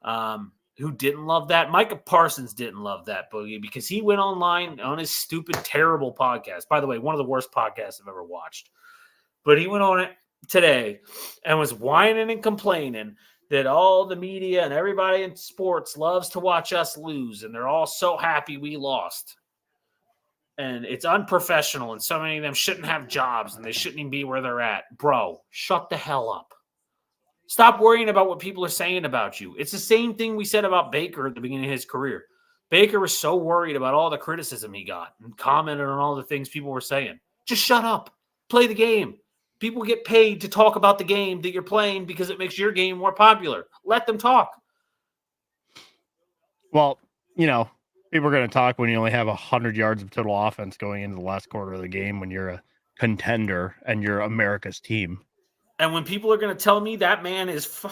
Who didn't love that? Micah Parsons didn't love that, Boogie, because he went online on his stupid, terrible podcast. By the way, one of the worst podcasts I've ever watched. But he went on it today and was whining and complaining that all the media and everybody in sports loves to watch us lose, and they're all so happy we lost. And it's unprofessional, and so many of them shouldn't have jobs, and they shouldn't even be where they're at. Bro, shut the hell up. Stop worrying about what people are saying about you. It's the same thing we said about Baker at the beginning of his career. Baker was so worried about all the criticism he got and commented on all the things people were saying. Just shut up. Play the game. People get paid to talk about the game that you're playing because it makes your game more popular. Let them talk. Well, people are going to talk when you only have 100 yards of total offense going into the last quarter of the game when you're a contender and you're America's team. And when people are going to tell me that man is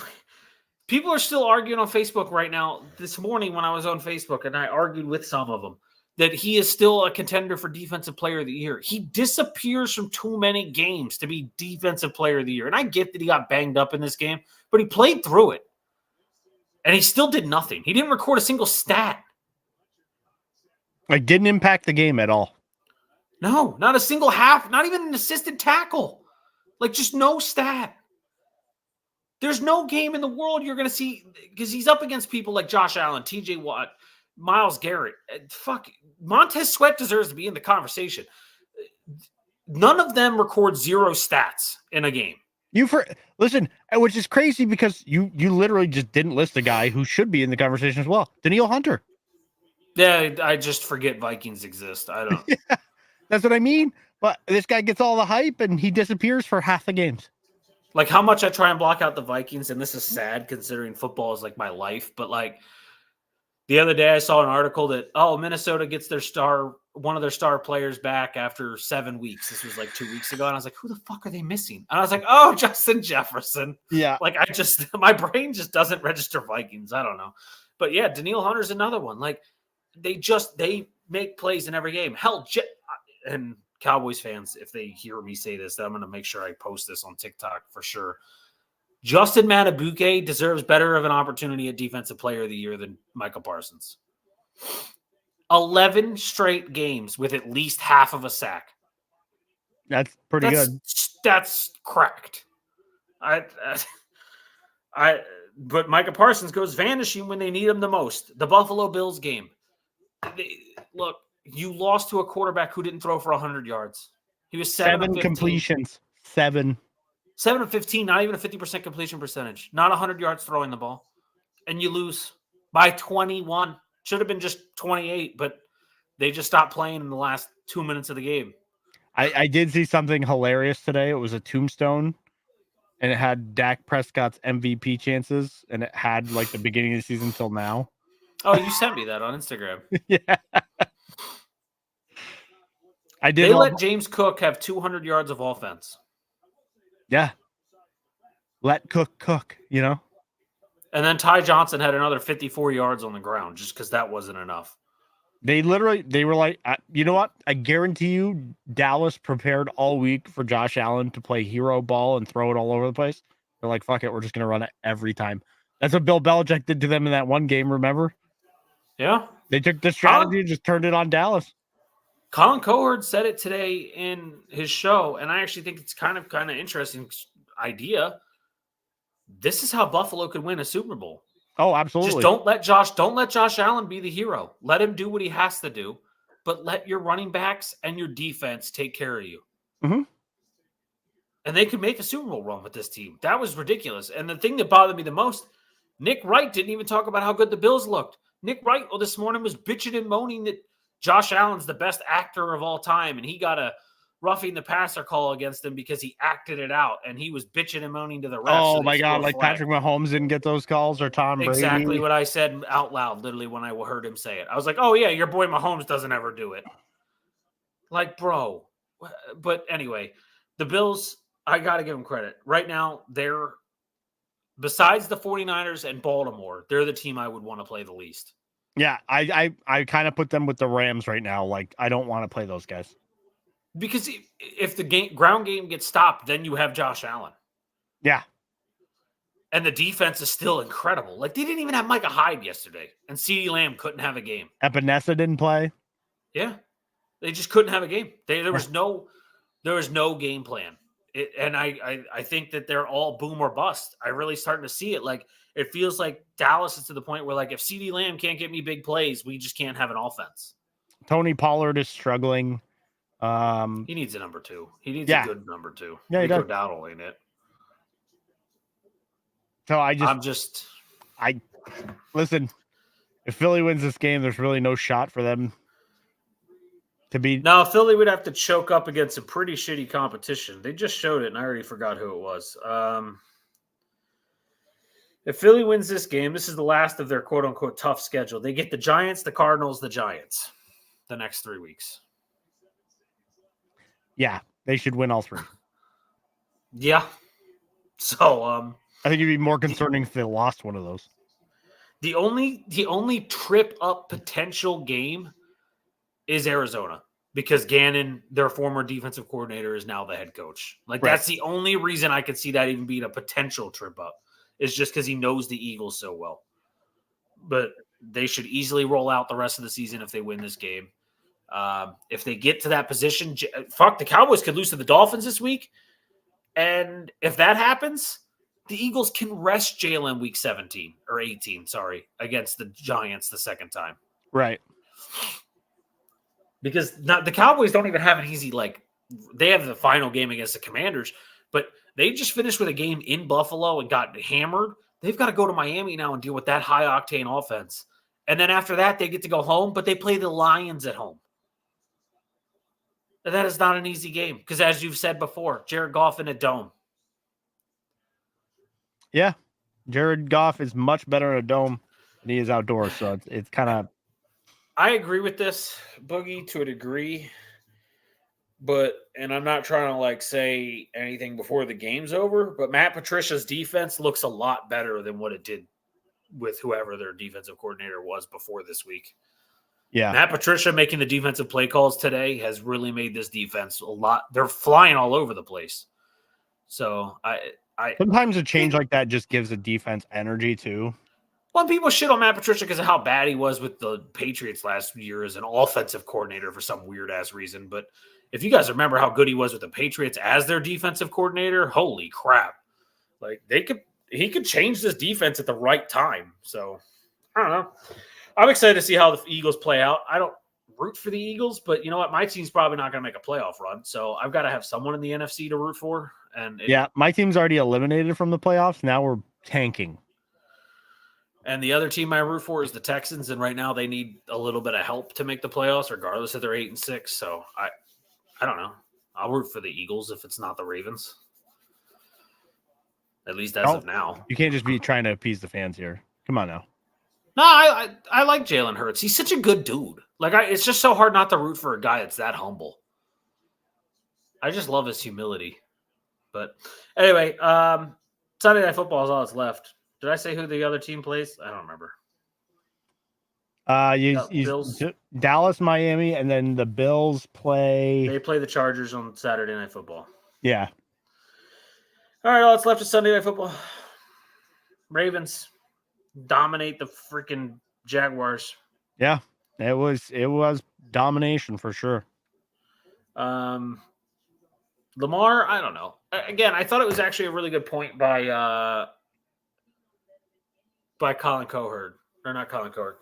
people are still arguing on Facebook right now. This morning when I was on Facebook and I argued with some of them that he is still a contender for Defensive Player of the Year. He disappears from too many games to be Defensive Player of the Year. And I get that he got banged up in this game, but he played through it. And he still did nothing. He didn't record a single stat. Like, didn't impact the game at all. No, not a single half, not even an assisted tackle. Like, just no stat. There's no game in the world you're going to see, because he's up against people like Josh Allen, TJ Watt, Myles Garrett. Montez Sweat deserves to be in the conversation. None of them record zero stats in a game. Listen, which is crazy because you literally just didn't list a guy who should be in the conversation as well. Danielle Hunter. Yeah, I just forget Vikings exist. I don't. Yeah, that's what I mean. But this guy gets all the hype and he disappears for half the games. Like, how much I try and block out the Vikings, and this is sad considering football is like my life. But like the other day I saw an article that, Minnesota gets one of their star players back after 7 weeks. This was like 2 weeks ago. And I was like, who the fuck are they missing? And I was like, Justin Jefferson. Yeah. Like, my brain just doesn't register Vikings. I don't know. But yeah, Danielle Hunter's another one. Like, they make plays in every game. Hell, and Cowboys fans, if they hear me say this, I'm going to make sure I post this on TikTok for sure. Justin Matabuke deserves better of an opportunity at Defensive Player of the Year than Michael Parsons. 11 straight games with at least half of a sack. That's pretty good. That's cracked. But Micah Parsons goes vanishing when they need him the most. The Buffalo Bills game. Look, you lost to a quarterback who didn't throw for 100 yards. He was 7 completions. 7 of 15, not even a 50% completion percentage. Not 100 yards throwing the ball. And you lose by 21. Should have been just 28, but they just stopped playing in the last 2 minutes of the game. I did see something hilarious today. It was a tombstone, and it had Dak Prescott's MVP chances, and it had like the beginning of the season till now. Oh, you sent me that on Instagram. Yeah. I did. They let James Cook have 200 yards of offense. Yeah. Let Cook cook, And then Ty Johnson had another 54 yards on the ground just because that wasn't enough. They were like, you know what? I guarantee you Dallas prepared all week for Josh Allen to play hero ball and throw it all over the place. They're like, fuck it. We're just going to run it every time. That's what Bill Belichick did to them in that one game, remember? Yeah. They took the strategy and just turned it on Dallas. Colin Cowherd said it today in his show, and I actually think it's kind of interesting idea. This is how Buffalo could win a Super Bowl. Oh, absolutely. Just don't let Josh Allen be the hero. Let him do what he has to do, but let your running backs and your defense take care of you. Mm-hmm. And they could make a Super Bowl run with this team. That was ridiculous. And the thing that bothered me the most, Nick Wright didn't even talk about how good the Bills looked. Nick Wright this morning was bitching and moaning that Josh Allen's the best actor of all time, and he got a roughing the passer call against him because he acted it out and he was bitching and moaning to the refs. Oh so my they God! score a Like flag. Patrick Mahomes didn't get those calls, or Tom Brady. Exactly what I said out loud, literally, when I heard him say it. I was like, "Oh yeah, your boy Mahomes doesn't ever do it." Like, bro. But anyway, the Bills, I got to give them credit. Right now, they're, besides the 49ers and Baltimore, they're the team I would want to play the least. Yeah, I kind of put them with the Rams right now. Like, I don't want to play those guys. Because if the ground game gets stopped, then you have Josh Allen. Yeah. And the defense is still incredible. Like, they didn't even have Micah Hyde yesterday. And CeeDee Lamb couldn't have a game. Epinesa didn't play. Yeah. They just couldn't have a game. There was no game plan. And I think that they're all boom or bust. I really starting to see it. Like, it feels like Dallas is to the point where, like, if CeeDee Lamb can't get me big plays, we just can't have an offense. Tony Pollard is struggling. He needs a number 2. He needs a good number 2. Yeah, Rico Dowdle ain't it. So listen. If Philly wins this game, there's really no shot for them to be. Now, Philly would have to choke up against a pretty shitty competition. They just showed it, and I already forgot who it was. If Philly wins this game, this is the last of their quote-unquote tough schedule. They get the Giants, the Cardinals, the Giants the next 3 weeks. Yeah, they should win all 3. Yeah. So, I think it'd be more concerning if they lost one of those. The only trip up potential game is Arizona, because Gannon, their former defensive coordinator, is now the head coach. Like, right. That's the only reason I could see that even being a potential trip up, is just because he knows the Eagles so well. But they should easily roll out the rest of the season if they win this game. If they get to that position, the Cowboys could lose to the Dolphins this week. And if that happens, the Eagles can rest Jalen week 17 or 18, against the Giants the second time. Right. Because the Cowboys don't even have an easy, they have the final game against the Commanders, but they just finished with a game in Buffalo and got hammered. They've got to go to Miami now and deal with that high-octane offense. And then after that, they get to go home, but they play the Lions at home. And that is not an easy game because, as you've said before, Jared Goff in a dome. Yeah. Jared Goff is much better in a dome than he is outdoors, so it's kind of... I agree with this, Boogie, to a degree. And I'm not trying to say anything before the game's over, but Matt Patricia's defense looks a lot better than what it did with whoever their defensive coordinator was before this week. Yeah. Matt Patricia making the defensive play calls today has really made this defense a lot. They're flying all over the place. So sometimes a change like that just gives a defense energy too. Well, people shit on Matt Patricia because of how bad he was with the Patriots last year as an offensive coordinator for some weird ass reason. But if you guys remember how good he was with the Patriots as their defensive coordinator, holy crap. He could change this defense at the right time. So I don't know. I'm excited to see how the Eagles play out. I don't root for the Eagles, but you know what? My team's probably not going to make a playoff run. So I've got to have someone in the NFC to root for. My team's already eliminated from the playoffs. Now we're tanking. And the other team I root for is the Texans. And right now they need a little bit of help to make the playoffs, regardless if they're 8-6. So I don't know. I'll root for the Eagles if it's not the Ravens. At least as of now. You can't just be trying to appease the fans here. Come on now. No, I like Jalen Hurts. He's such a good dude. It's just so hard not to root for a guy that's that humble. I just love his humility. But anyway, Sunday Night Football is all that's left. Did I say who the other team plays? I don't remember. Bills. Dallas, Miami, and then the Bills play. They play the Chargers on Saturday Night Football. Yeah. All right, all that's left is Sunday Night Football. Ravens dominate the freaking Jaguars. Yeah, it was domination for sure. Lamar, I don't know. Again, I thought it was actually a really good point by Colin Cowherd. Or not Colin Cowherd,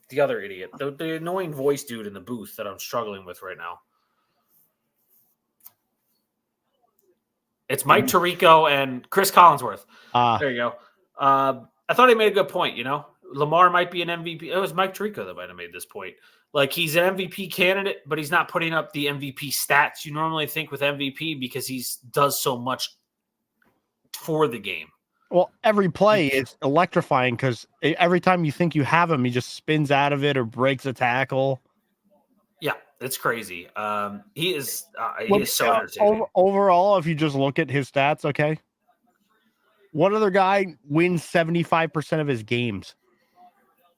the other idiot. The annoying voice dude in the booth that I'm struggling with right now. It's Mike Tirico and Chris Collinsworth. There you go. I thought he made a good point, Lamar might be an MVP. It was Mike Tirico that might have made this point. Like he's an MVP candidate, but he's not putting up the MVP stats you normally think with MVP because he does so much for the game. Well, every play is electrifying because every time you think you have him, he just spins out of it or breaks a tackle. Yeah, it's crazy. He is so entertaining. Overall, if you just look at his stats, okay, what other guy wins 75% of his games?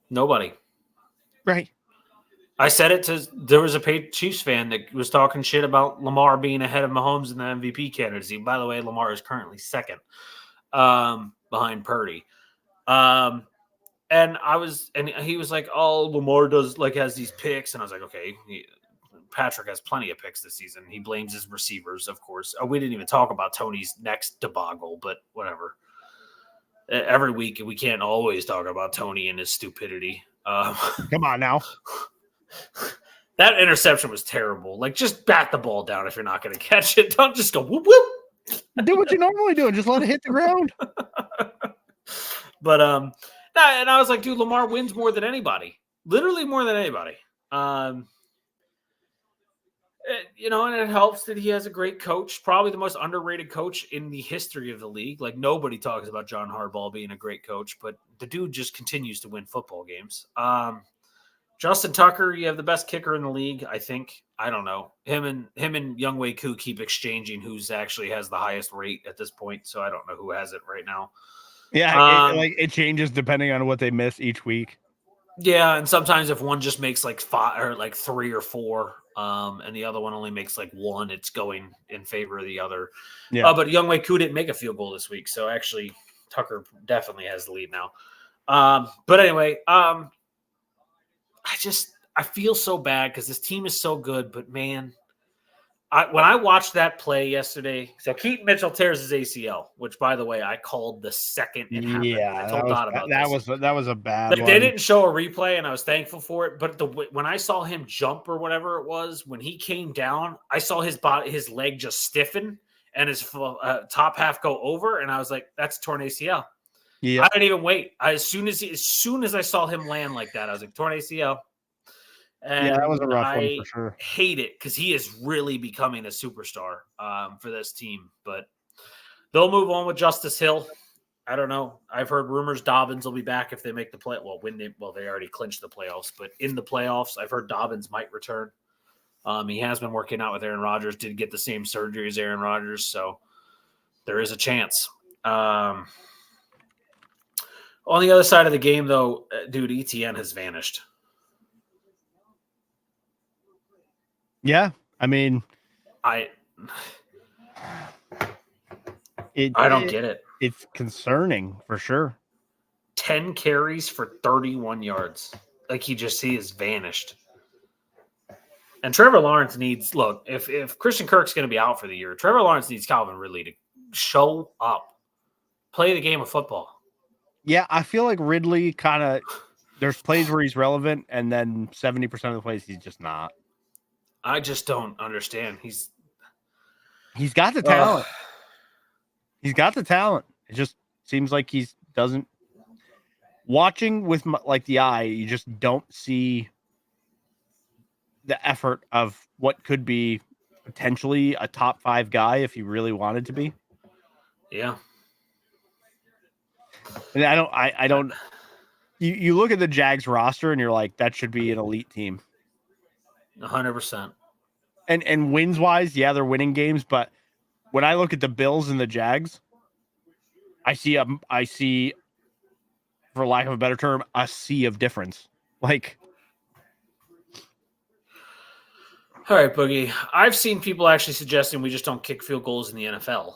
Nobody. Right. I said it there was a Chiefs fan that was talking shit about Lamar being ahead of Mahomes in the MVP candidacy. By the way, Lamar is currently second behind Purdy. And he was like, oh, Lamar has these picks. And I was like, okay, Patrick has plenty of picks this season. He blames his receivers, of course. We didn't even talk about Tony's next debacle, but whatever. Every week, we can't always talk about Tony and his stupidity. Come on now. That interception was terrible. Like, just bat the ball down if you're not going to catch it. Don't just go whoop whoop. Do what you normally do and just let it hit the ground. But and I was like, dude, Lamar wins more than anybody. Literally more than anybody. And it helps that he has a great coach, probably the most underrated coach in the history of the league. Like, nobody talks about John Harbaugh being a great coach, but the dude just continues to win football games. Justin Tucker, you have the best kicker in the league, I think. I don't know. Him and Younghoe Koo keep exchanging who's actually has the highest rate at this point, so I don't know who has it right now. Yeah, it changes depending on what they miss each week. Yeah, and sometimes if one just makes like 5 or like 3 or 4, and the other one only makes like 1, it's going in favor of the other. Yeah. But Younghoe Koo didn't make a field goal this week, so actually Tucker definitely has the lead now. But anyway, I feel so bad because this team is so good, but man, when I watched that play yesterday, so Keaton Mitchell tears his ACL, which by the way, I called the second it happened. Yeah, I told Dot about that was a bad one. They didn't show a replay, and I was thankful for it. But when I saw him jump or whatever it was, when he came down, I saw his leg just stiffen and his top half go over, and I was like, "That's torn ACL." Yeah, I didn't even wait. As soon as I saw him land like that, I was like, "Torn ACL." And yeah, that was a rough one for sure. Hate it because he is really becoming a superstar for this team. But they'll move on with Justice Hill. I don't know. I've heard rumors Dobbins will be back if they make the play. Well, they already clinched the playoffs, but in the playoffs, I've heard Dobbins might return. He has been working out with Aaron Rodgers. Did get the same surgery as Aaron Rodgers, so there is a chance. On the other side of the game, though, dude, ETN has vanished. Yeah, I mean, I don't get it. It's concerning for sure. 10 carries for 31 yards. Like he has vanished. And Trevor Lawrence needs if Christian Kirk's going to be out for the year, Trevor Lawrence needs Calvin Ridley to show up, play the game of football. Yeah, I feel like Ridley there's plays where he's relevant, and then 70% of the plays he's just not. I just don't understand. He's got the talent. He's got the talent. It just seems like he doesn't. Watching with the eye, you just don't see the effort of what could be potentially a top 5 guy if he really wanted to be. Yeah. And I don't. You look at the Jags roster and you're like, that should be an elite team. 100%. And wins wise, yeah, they're winning games, but when I look at the Bills and the Jags, I see, for lack of a better term, a sea of difference. Like, all right, Boogie. I've seen people actually suggesting we just don't kick field goals in the NFL.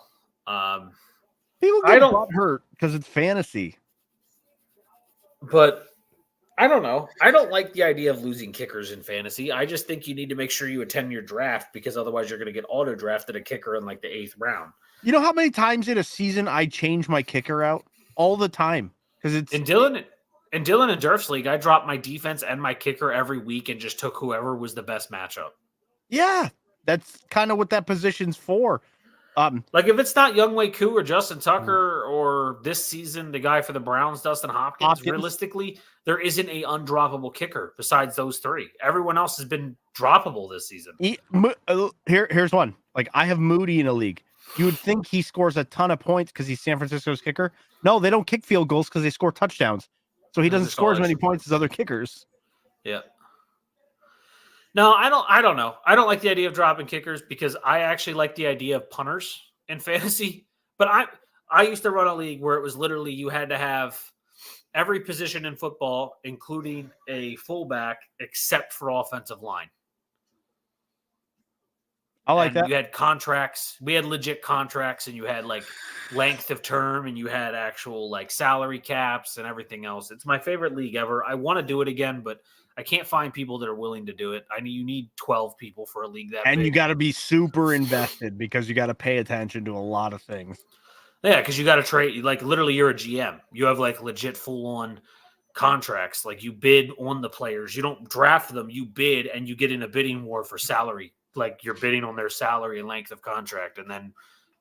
People get hurt because it's fantasy. But I don't know. I don't like the idea of losing kickers in fantasy. I just think you need to make sure you attend your draft because otherwise you're going to get auto-drafted a kicker in like the 8th round. You know how many times in a season I change my kicker out? All the time. Because it's in Dylan and Durf's league, I dropped my defense and my kicker every week and just took whoever was the best matchup. Yeah, that's kind of what that position's for. Like if it's not Younghoe Koo or Justin Mm. Tucker or this season the guy for the Browns, Dustin Hopkins, realistically, there isn't a undroppable kicker besides those three. Everyone else has been droppable this season. Here's one. Like I have Moody in a league. You would think he scores a ton of points because he's San Francisco's kicker. No, they don't kick field goals because they score touchdowns. So he doesn't Just all score as many extra points as other kickers. Yeah. No, I don't know. I don't like the idea of dropping kickers because I actually like the idea of punters in fantasy. But I used to run a league where it was literally you had to have every position in football, including a fullback, except for offensive line. I like And that. you had contracts. We had legit contracts, and you had like length of term, and you had actual like salary caps and everything else. It's my favorite league ever. I want to do it again, but I can't find people that are willing to do it. You need 12 people for a league that And big. you got to be super invested because you got to pay attention to a lot of things. Yeah, because you got to trade. Like literally, you're a GM. You have like legit full-on contracts. Like you bid on the players. You don't draft them. You bid, and you get in a bidding war for salary. Like you're bidding on their salary and length of contract, and then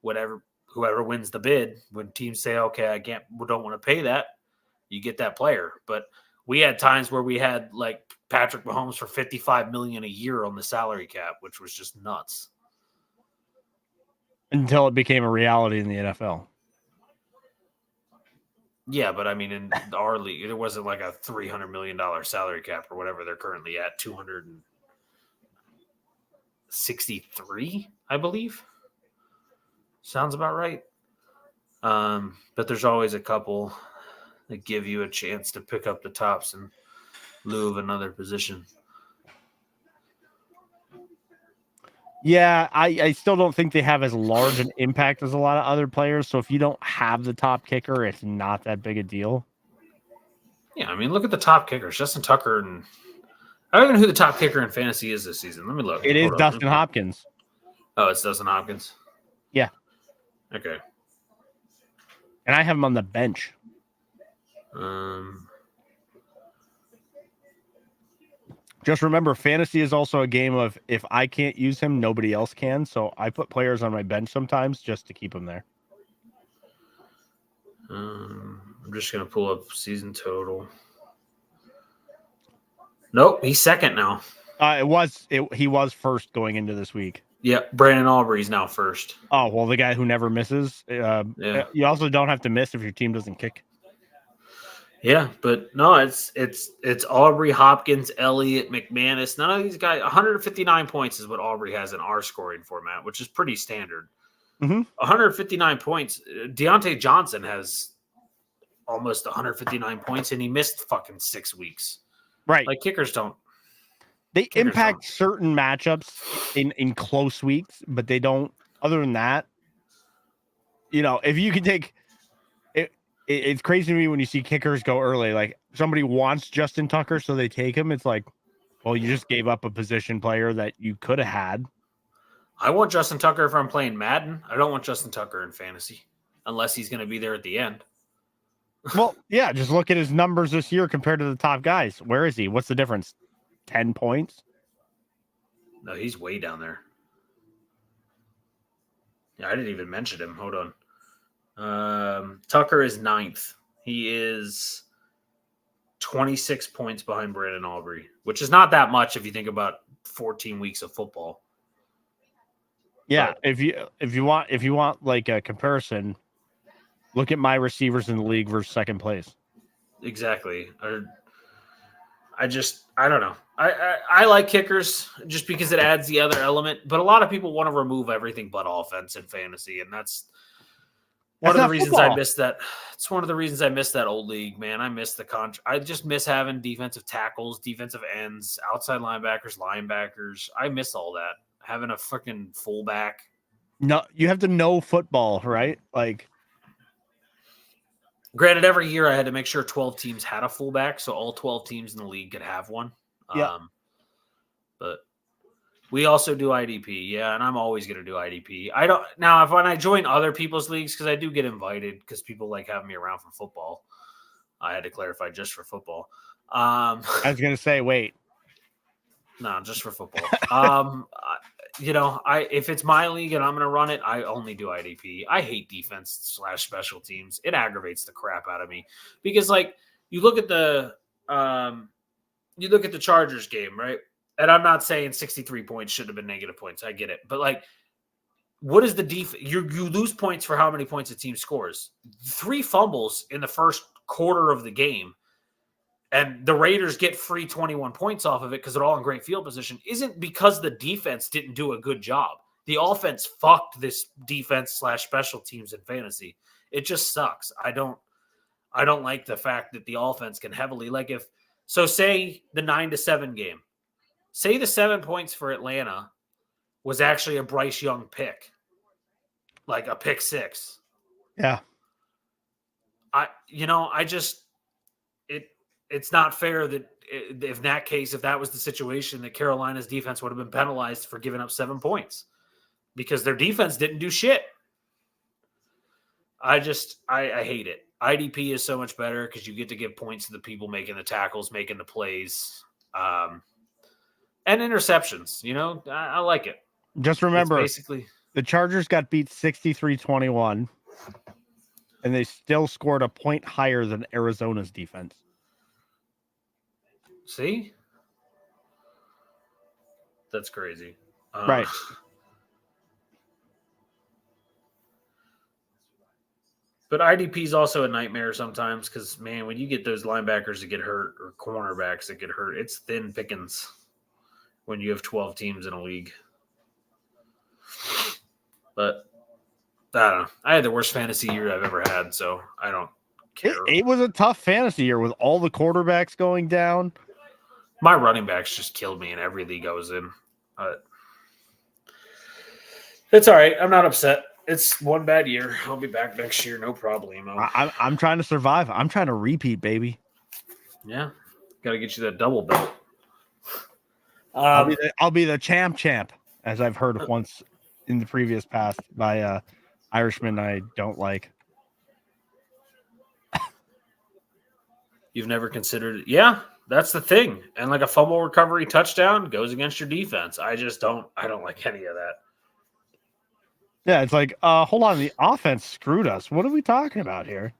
whoever wins the bid, when teams say, "Okay, we don't want to pay that," you get that player. But we had times where we had like Patrick Mahomes for $55 million a year on the salary cap, which was just nuts. Until it became a reality in the NFL. Yeah, but I mean, in our league, it wasn't like a $300 million salary cap or whatever they're currently at, 263, I believe. Sounds about right. But there's always a couple that give you a chance to pick up the tops in lieu of another position. Yeah, I still don't think they have as large an impact as a lot of other players. So if you don't have the top kicker, it's not that big a deal. Yeah, I mean, look at the top kickers. Justin Tucker and I don't even know who the top kicker in fantasy is this season. Let me look. It is Dustin Hopkins. Oh, it's Dustin Hopkins? Yeah. Okay. And I have him on the bench. Just remember, fantasy is also a game of if I can't use him, nobody else can. So I put players on my bench sometimes just to keep them there. I'm just going to pull up season total. Nope, he's second now. He was first going into this week. Yep, Brandon Aubrey's now first. Oh, well, the guy who never misses. Yeah. You also don't have to miss if your team doesn't kick. Yeah, but no, it's Aubrey, Hopkins, Elliott, McManus. None of these guys. 159 points is what Aubrey has in our scoring format, which is pretty standard. 159 points. Deontay Johnson has almost 159 points, and he missed fucking 6 weeks. Right. Like kickers don't. They impact certain matchups in close weeks, but they don't. Other than that, if you can take it, it's crazy to me when you see kickers go early. Like somebody wants Justin Tucker, so they take him. It's like, well, you just gave up a position player that you could have had. I want Justin Tucker if I'm playing Madden. I don't want Justin Tucker in fantasy unless he's going to be there at the end. Well, yeah, just look at his numbers this year compared to the top guys. Where is he? What's the difference? 10 points? No, he's way down there. Yeah, I didn't even mention him. Hold on. Tucker is 9th. He is 26 points behind Brandon Aubrey, which is not that much if you think about 14 weeks of football. Yeah, but if you want like a comparison, look at my receivers in the league versus second place. Exactly. I don't know. I like kickers just because it adds the other element, but a lot of people want to remove everything but offense in fantasy, and that's one of the reasons I missed that. It's one of the reasons I missed that old league, man. I miss the I just miss having defensive tackles, defensive ends, outside linebackers. I miss all that. Having a freaking fullback. No, you have to know football, right? Like, granted, every year I had to make sure 12 teams had a fullback, so all 12 teams in the league could have one. Yeah. But we also do IDP, yeah, and I'm always going to do IDP. When I join other people's leagues, because I do get invited because people like having me around for football. I had to clarify just for football. I was going to say, wait. No, just for football. if it's my league and I'm going to run it, I only do IDP. I hate defense/special teams. It aggravates the crap out of me because, like, you look at the Chargers game, right? And I'm not saying 63 points should have been negative points. I get it, but like, what is the defense? You lose points for how many points a team scores? 3 fumbles in the first quarter of the game. And the Raiders get free 21 points off of it because they're all in great field position, isn't because the defense didn't do a good job. The offense fucked this defense/special teams in fantasy. It just sucks. I don't like the fact that the offense can heavily, like, say the 9-7 game, say the 7 points for Atlanta was actually a Bryce Young pick, like a pick 6. Yeah. It's not fair that if in that case, if that was the situation, that Carolina's defense would have been penalized for giving up 7 points because their defense didn't do shit. I hate it. IDP is so much better because you get to give points to the people making the tackles, making the plays, and interceptions. I like it. Just remember, basically the Chargers got beat 63-21, and they still scored a point higher than Arizona's defense. See? That's crazy. Right. But IDP is also a nightmare sometimes because, man, when you get those linebackers that get hurt or cornerbacks that get hurt, it's thin pickings when you have 12 teams in a league. But I don't know. I had the worst fantasy year I've ever had, so I don't care. It was a tough fantasy year with all the quarterbacks going down. My running backs just killed me in every league I was in. It's all right. I'm not upset. It's one bad year. I'll be back next year. No problem. I'm trying to survive. I'm trying to repeat, baby. Yeah. Got to get you that double belt. I'll be the champ, as I've heard once in the previous past by Irishman I don't like. You've never considered it? Yeah, that's the thing. And like a fumble recovery touchdown goes against your defense. I don't like any of that. Yeah, it's like, hold on, the offense screwed us. What are we talking about here?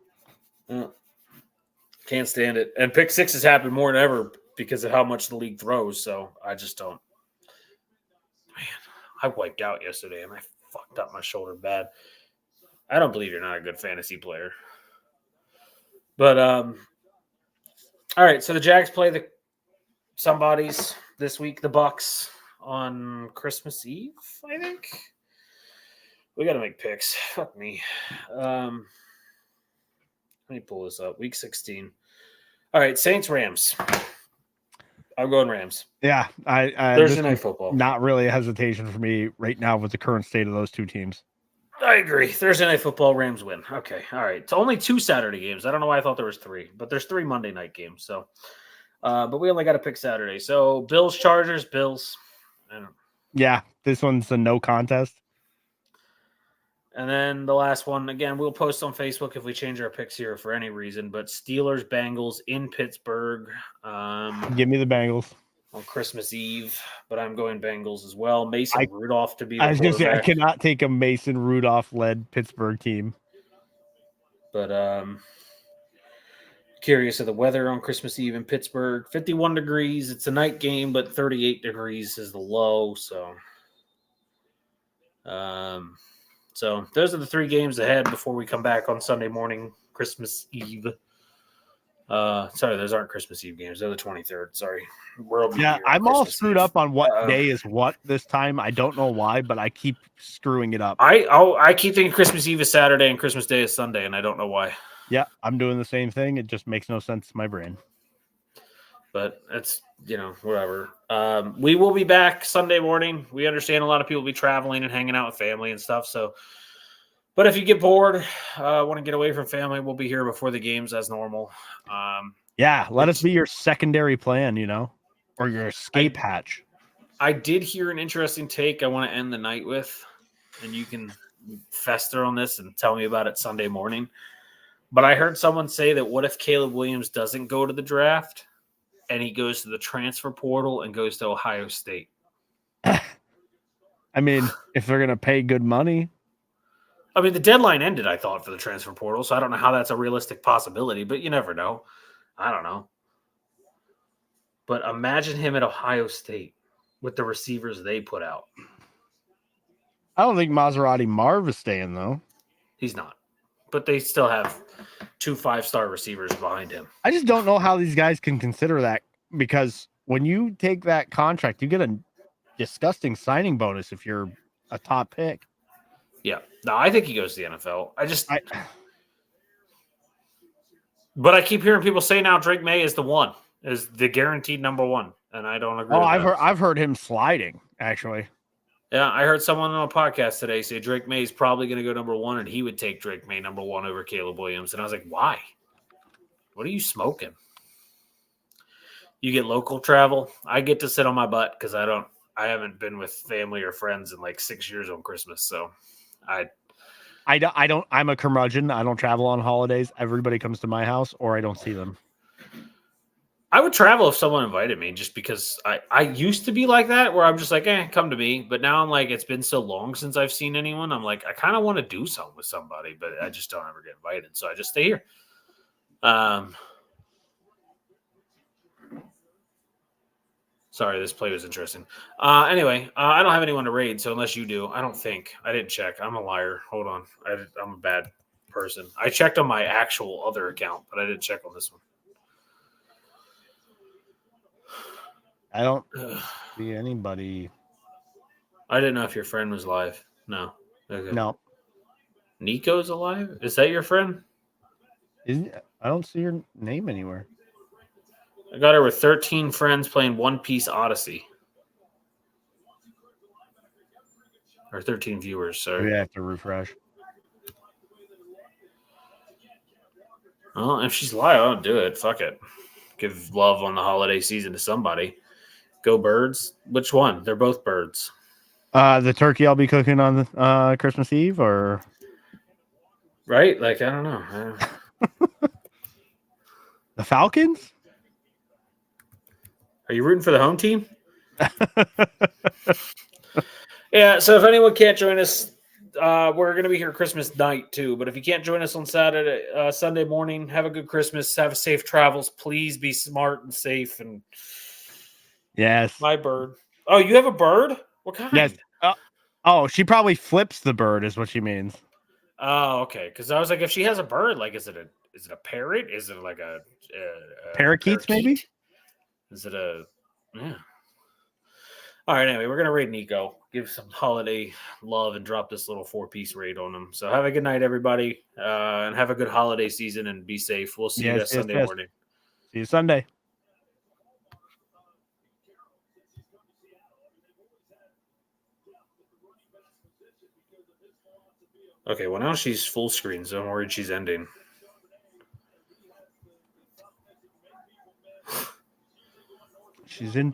Can't stand it. And pick sixes happen more than ever because of how much the league throws. So I just don't. Man, I wiped out yesterday and I fucked up my shoulder bad. I don't believe you're not a good fantasy player. But all right, so the Jags play the somebodies this week, the Bucks on Christmas Eve, I think. We got to make picks. Fuck me. Let me pull this up. Week 16. All right, Saints Rams. I'm going Rams. Yeah, Thursday Night Football. Not really a hesitation for me right now with the current state of those two teams. I agree. Thursday Night Football, Rams win. Okay, all right. It's only 2 Saturday games. I don't know why I thought there was 3, but there's 3 Monday night games. So, but we only got to pick Saturday. So Bills, Chargers, Bills. Yeah, this one's a no contest. And then the last one, again, we'll post on Facebook if we change our picks here for any reason. But Steelers, Bengals in Pittsburgh. Give me the Bengals on Christmas Eve, but I'm going Bengals as well. Mason Rudolph to be the I was going to say, I cannot take a Mason Rudolph-led Pittsburgh team. But curious of the weather on Christmas Eve in Pittsburgh. 51 degrees. It's a night game, but 38 degrees is the low. So those are the 3 games ahead before we come back on Sunday morning, Christmas Eve. Sorry, those aren't Christmas Eve games. They're the 23rd. Sorry. I'm all screwed up on what day is what this time. I don't know why, but I keep screwing it up. I keep thinking Christmas Eve is Saturday and Christmas Day is Sunday, and I don't know why. Yeah, I'm doing the same thing. It just makes no sense to my brain. But it's, whatever. We will be back Sunday morning. We understand a lot of people will be traveling and hanging out with family and stuff. So, but if you get bored, want to get away from family, we'll be here before the games as normal. Let us be your secondary plan, or your escape hatch. I did hear an interesting take I want to end the night with, and you can fester on this and tell me about it Sunday morning. But I heard someone say that what if Caleb Williams doesn't go to the draft and he goes to the transfer portal and goes to Ohio State? I mean, if they're gonna pay good money, I mean, the deadline ended, I thought, for the transfer portal, so I don't know how that's a realistic possibility, but you never know. I don't know. But imagine him at Ohio State with the receivers they put out. I don't think Maserati Marv is staying though. He's not. But they still have 2 5-star receivers behind him. I just don't know how these guys can consider that, because when you take that contract, you get a disgusting signing bonus if you're a top pick. Yeah. No, I think he goes to the NFL. But I keep hearing people say now Drake May is the one, is the guaranteed number one. And I don't agree with that. I've heard him sliding, actually. Yeah, I heard someone on a podcast today say Drake May is probably going to go number one, and he would take Drake May number one over Caleb Williams. And I was like, why? What are you smoking? You get local travel. I get to sit on my butt because I haven't been with family or friends in like 6 years on Christmas. So I'm a curmudgeon. I don't travel on holidays. Everybody comes to my house or I don't see them. I would travel if someone invited me, just because I used to be like that, where I'm just like, come to me. But now I'm like, it's been so long since I've seen anyone. I'm like, I kind of want to do something with somebody, but I just don't ever get invited. So I just stay here. Sorry, this play was interesting. Anyway, I don't have anyone to raid, so unless you do, I don't think. I didn't check. I'm a liar. Hold on. I'm a bad person. I checked on my actual other account, but I didn't check on this one. I don't see anybody. I didn't know if your friend was live. No. Okay. No. Nico's alive? Is that your friend? I don't see your name anywhere. I got her with 13 friends playing One Piece Odyssey. Or 13 viewers, sorry. Maybe I have to refresh. Well, if she's live, I'll do it. Fuck it. Give love on the holiday season to somebody. Go Birds. Which one? They're both birds. The turkey I'll be cooking on Christmas Eve, or right? Like, I don't know. The Falcons? Are you rooting for the home team? Yeah, so if anyone can't join us, we're going to be here Christmas night too. But if you can't join us on Sunday morning, have a good Christmas. Have a safe travels. Please be smart and safe. And yes, my bird. Oh, you have a bird? What kind? Yes. Oh, she probably flips the bird, is what she means. Oh, okay. Because I was like, if she has a bird, like, is it a parrot? Is it like a parakeets? Maybe. Is it a? Yeah. All right. Anyway, we're gonna raid Nico, give some holiday love, and drop this little 4-piece raid on him. So have a good night, everybody, and have a good holiday season, and be safe. We'll see you guys Sunday morning. See you Sunday. Okay, well, now she's full screen, so I'm worried she's ending. She's in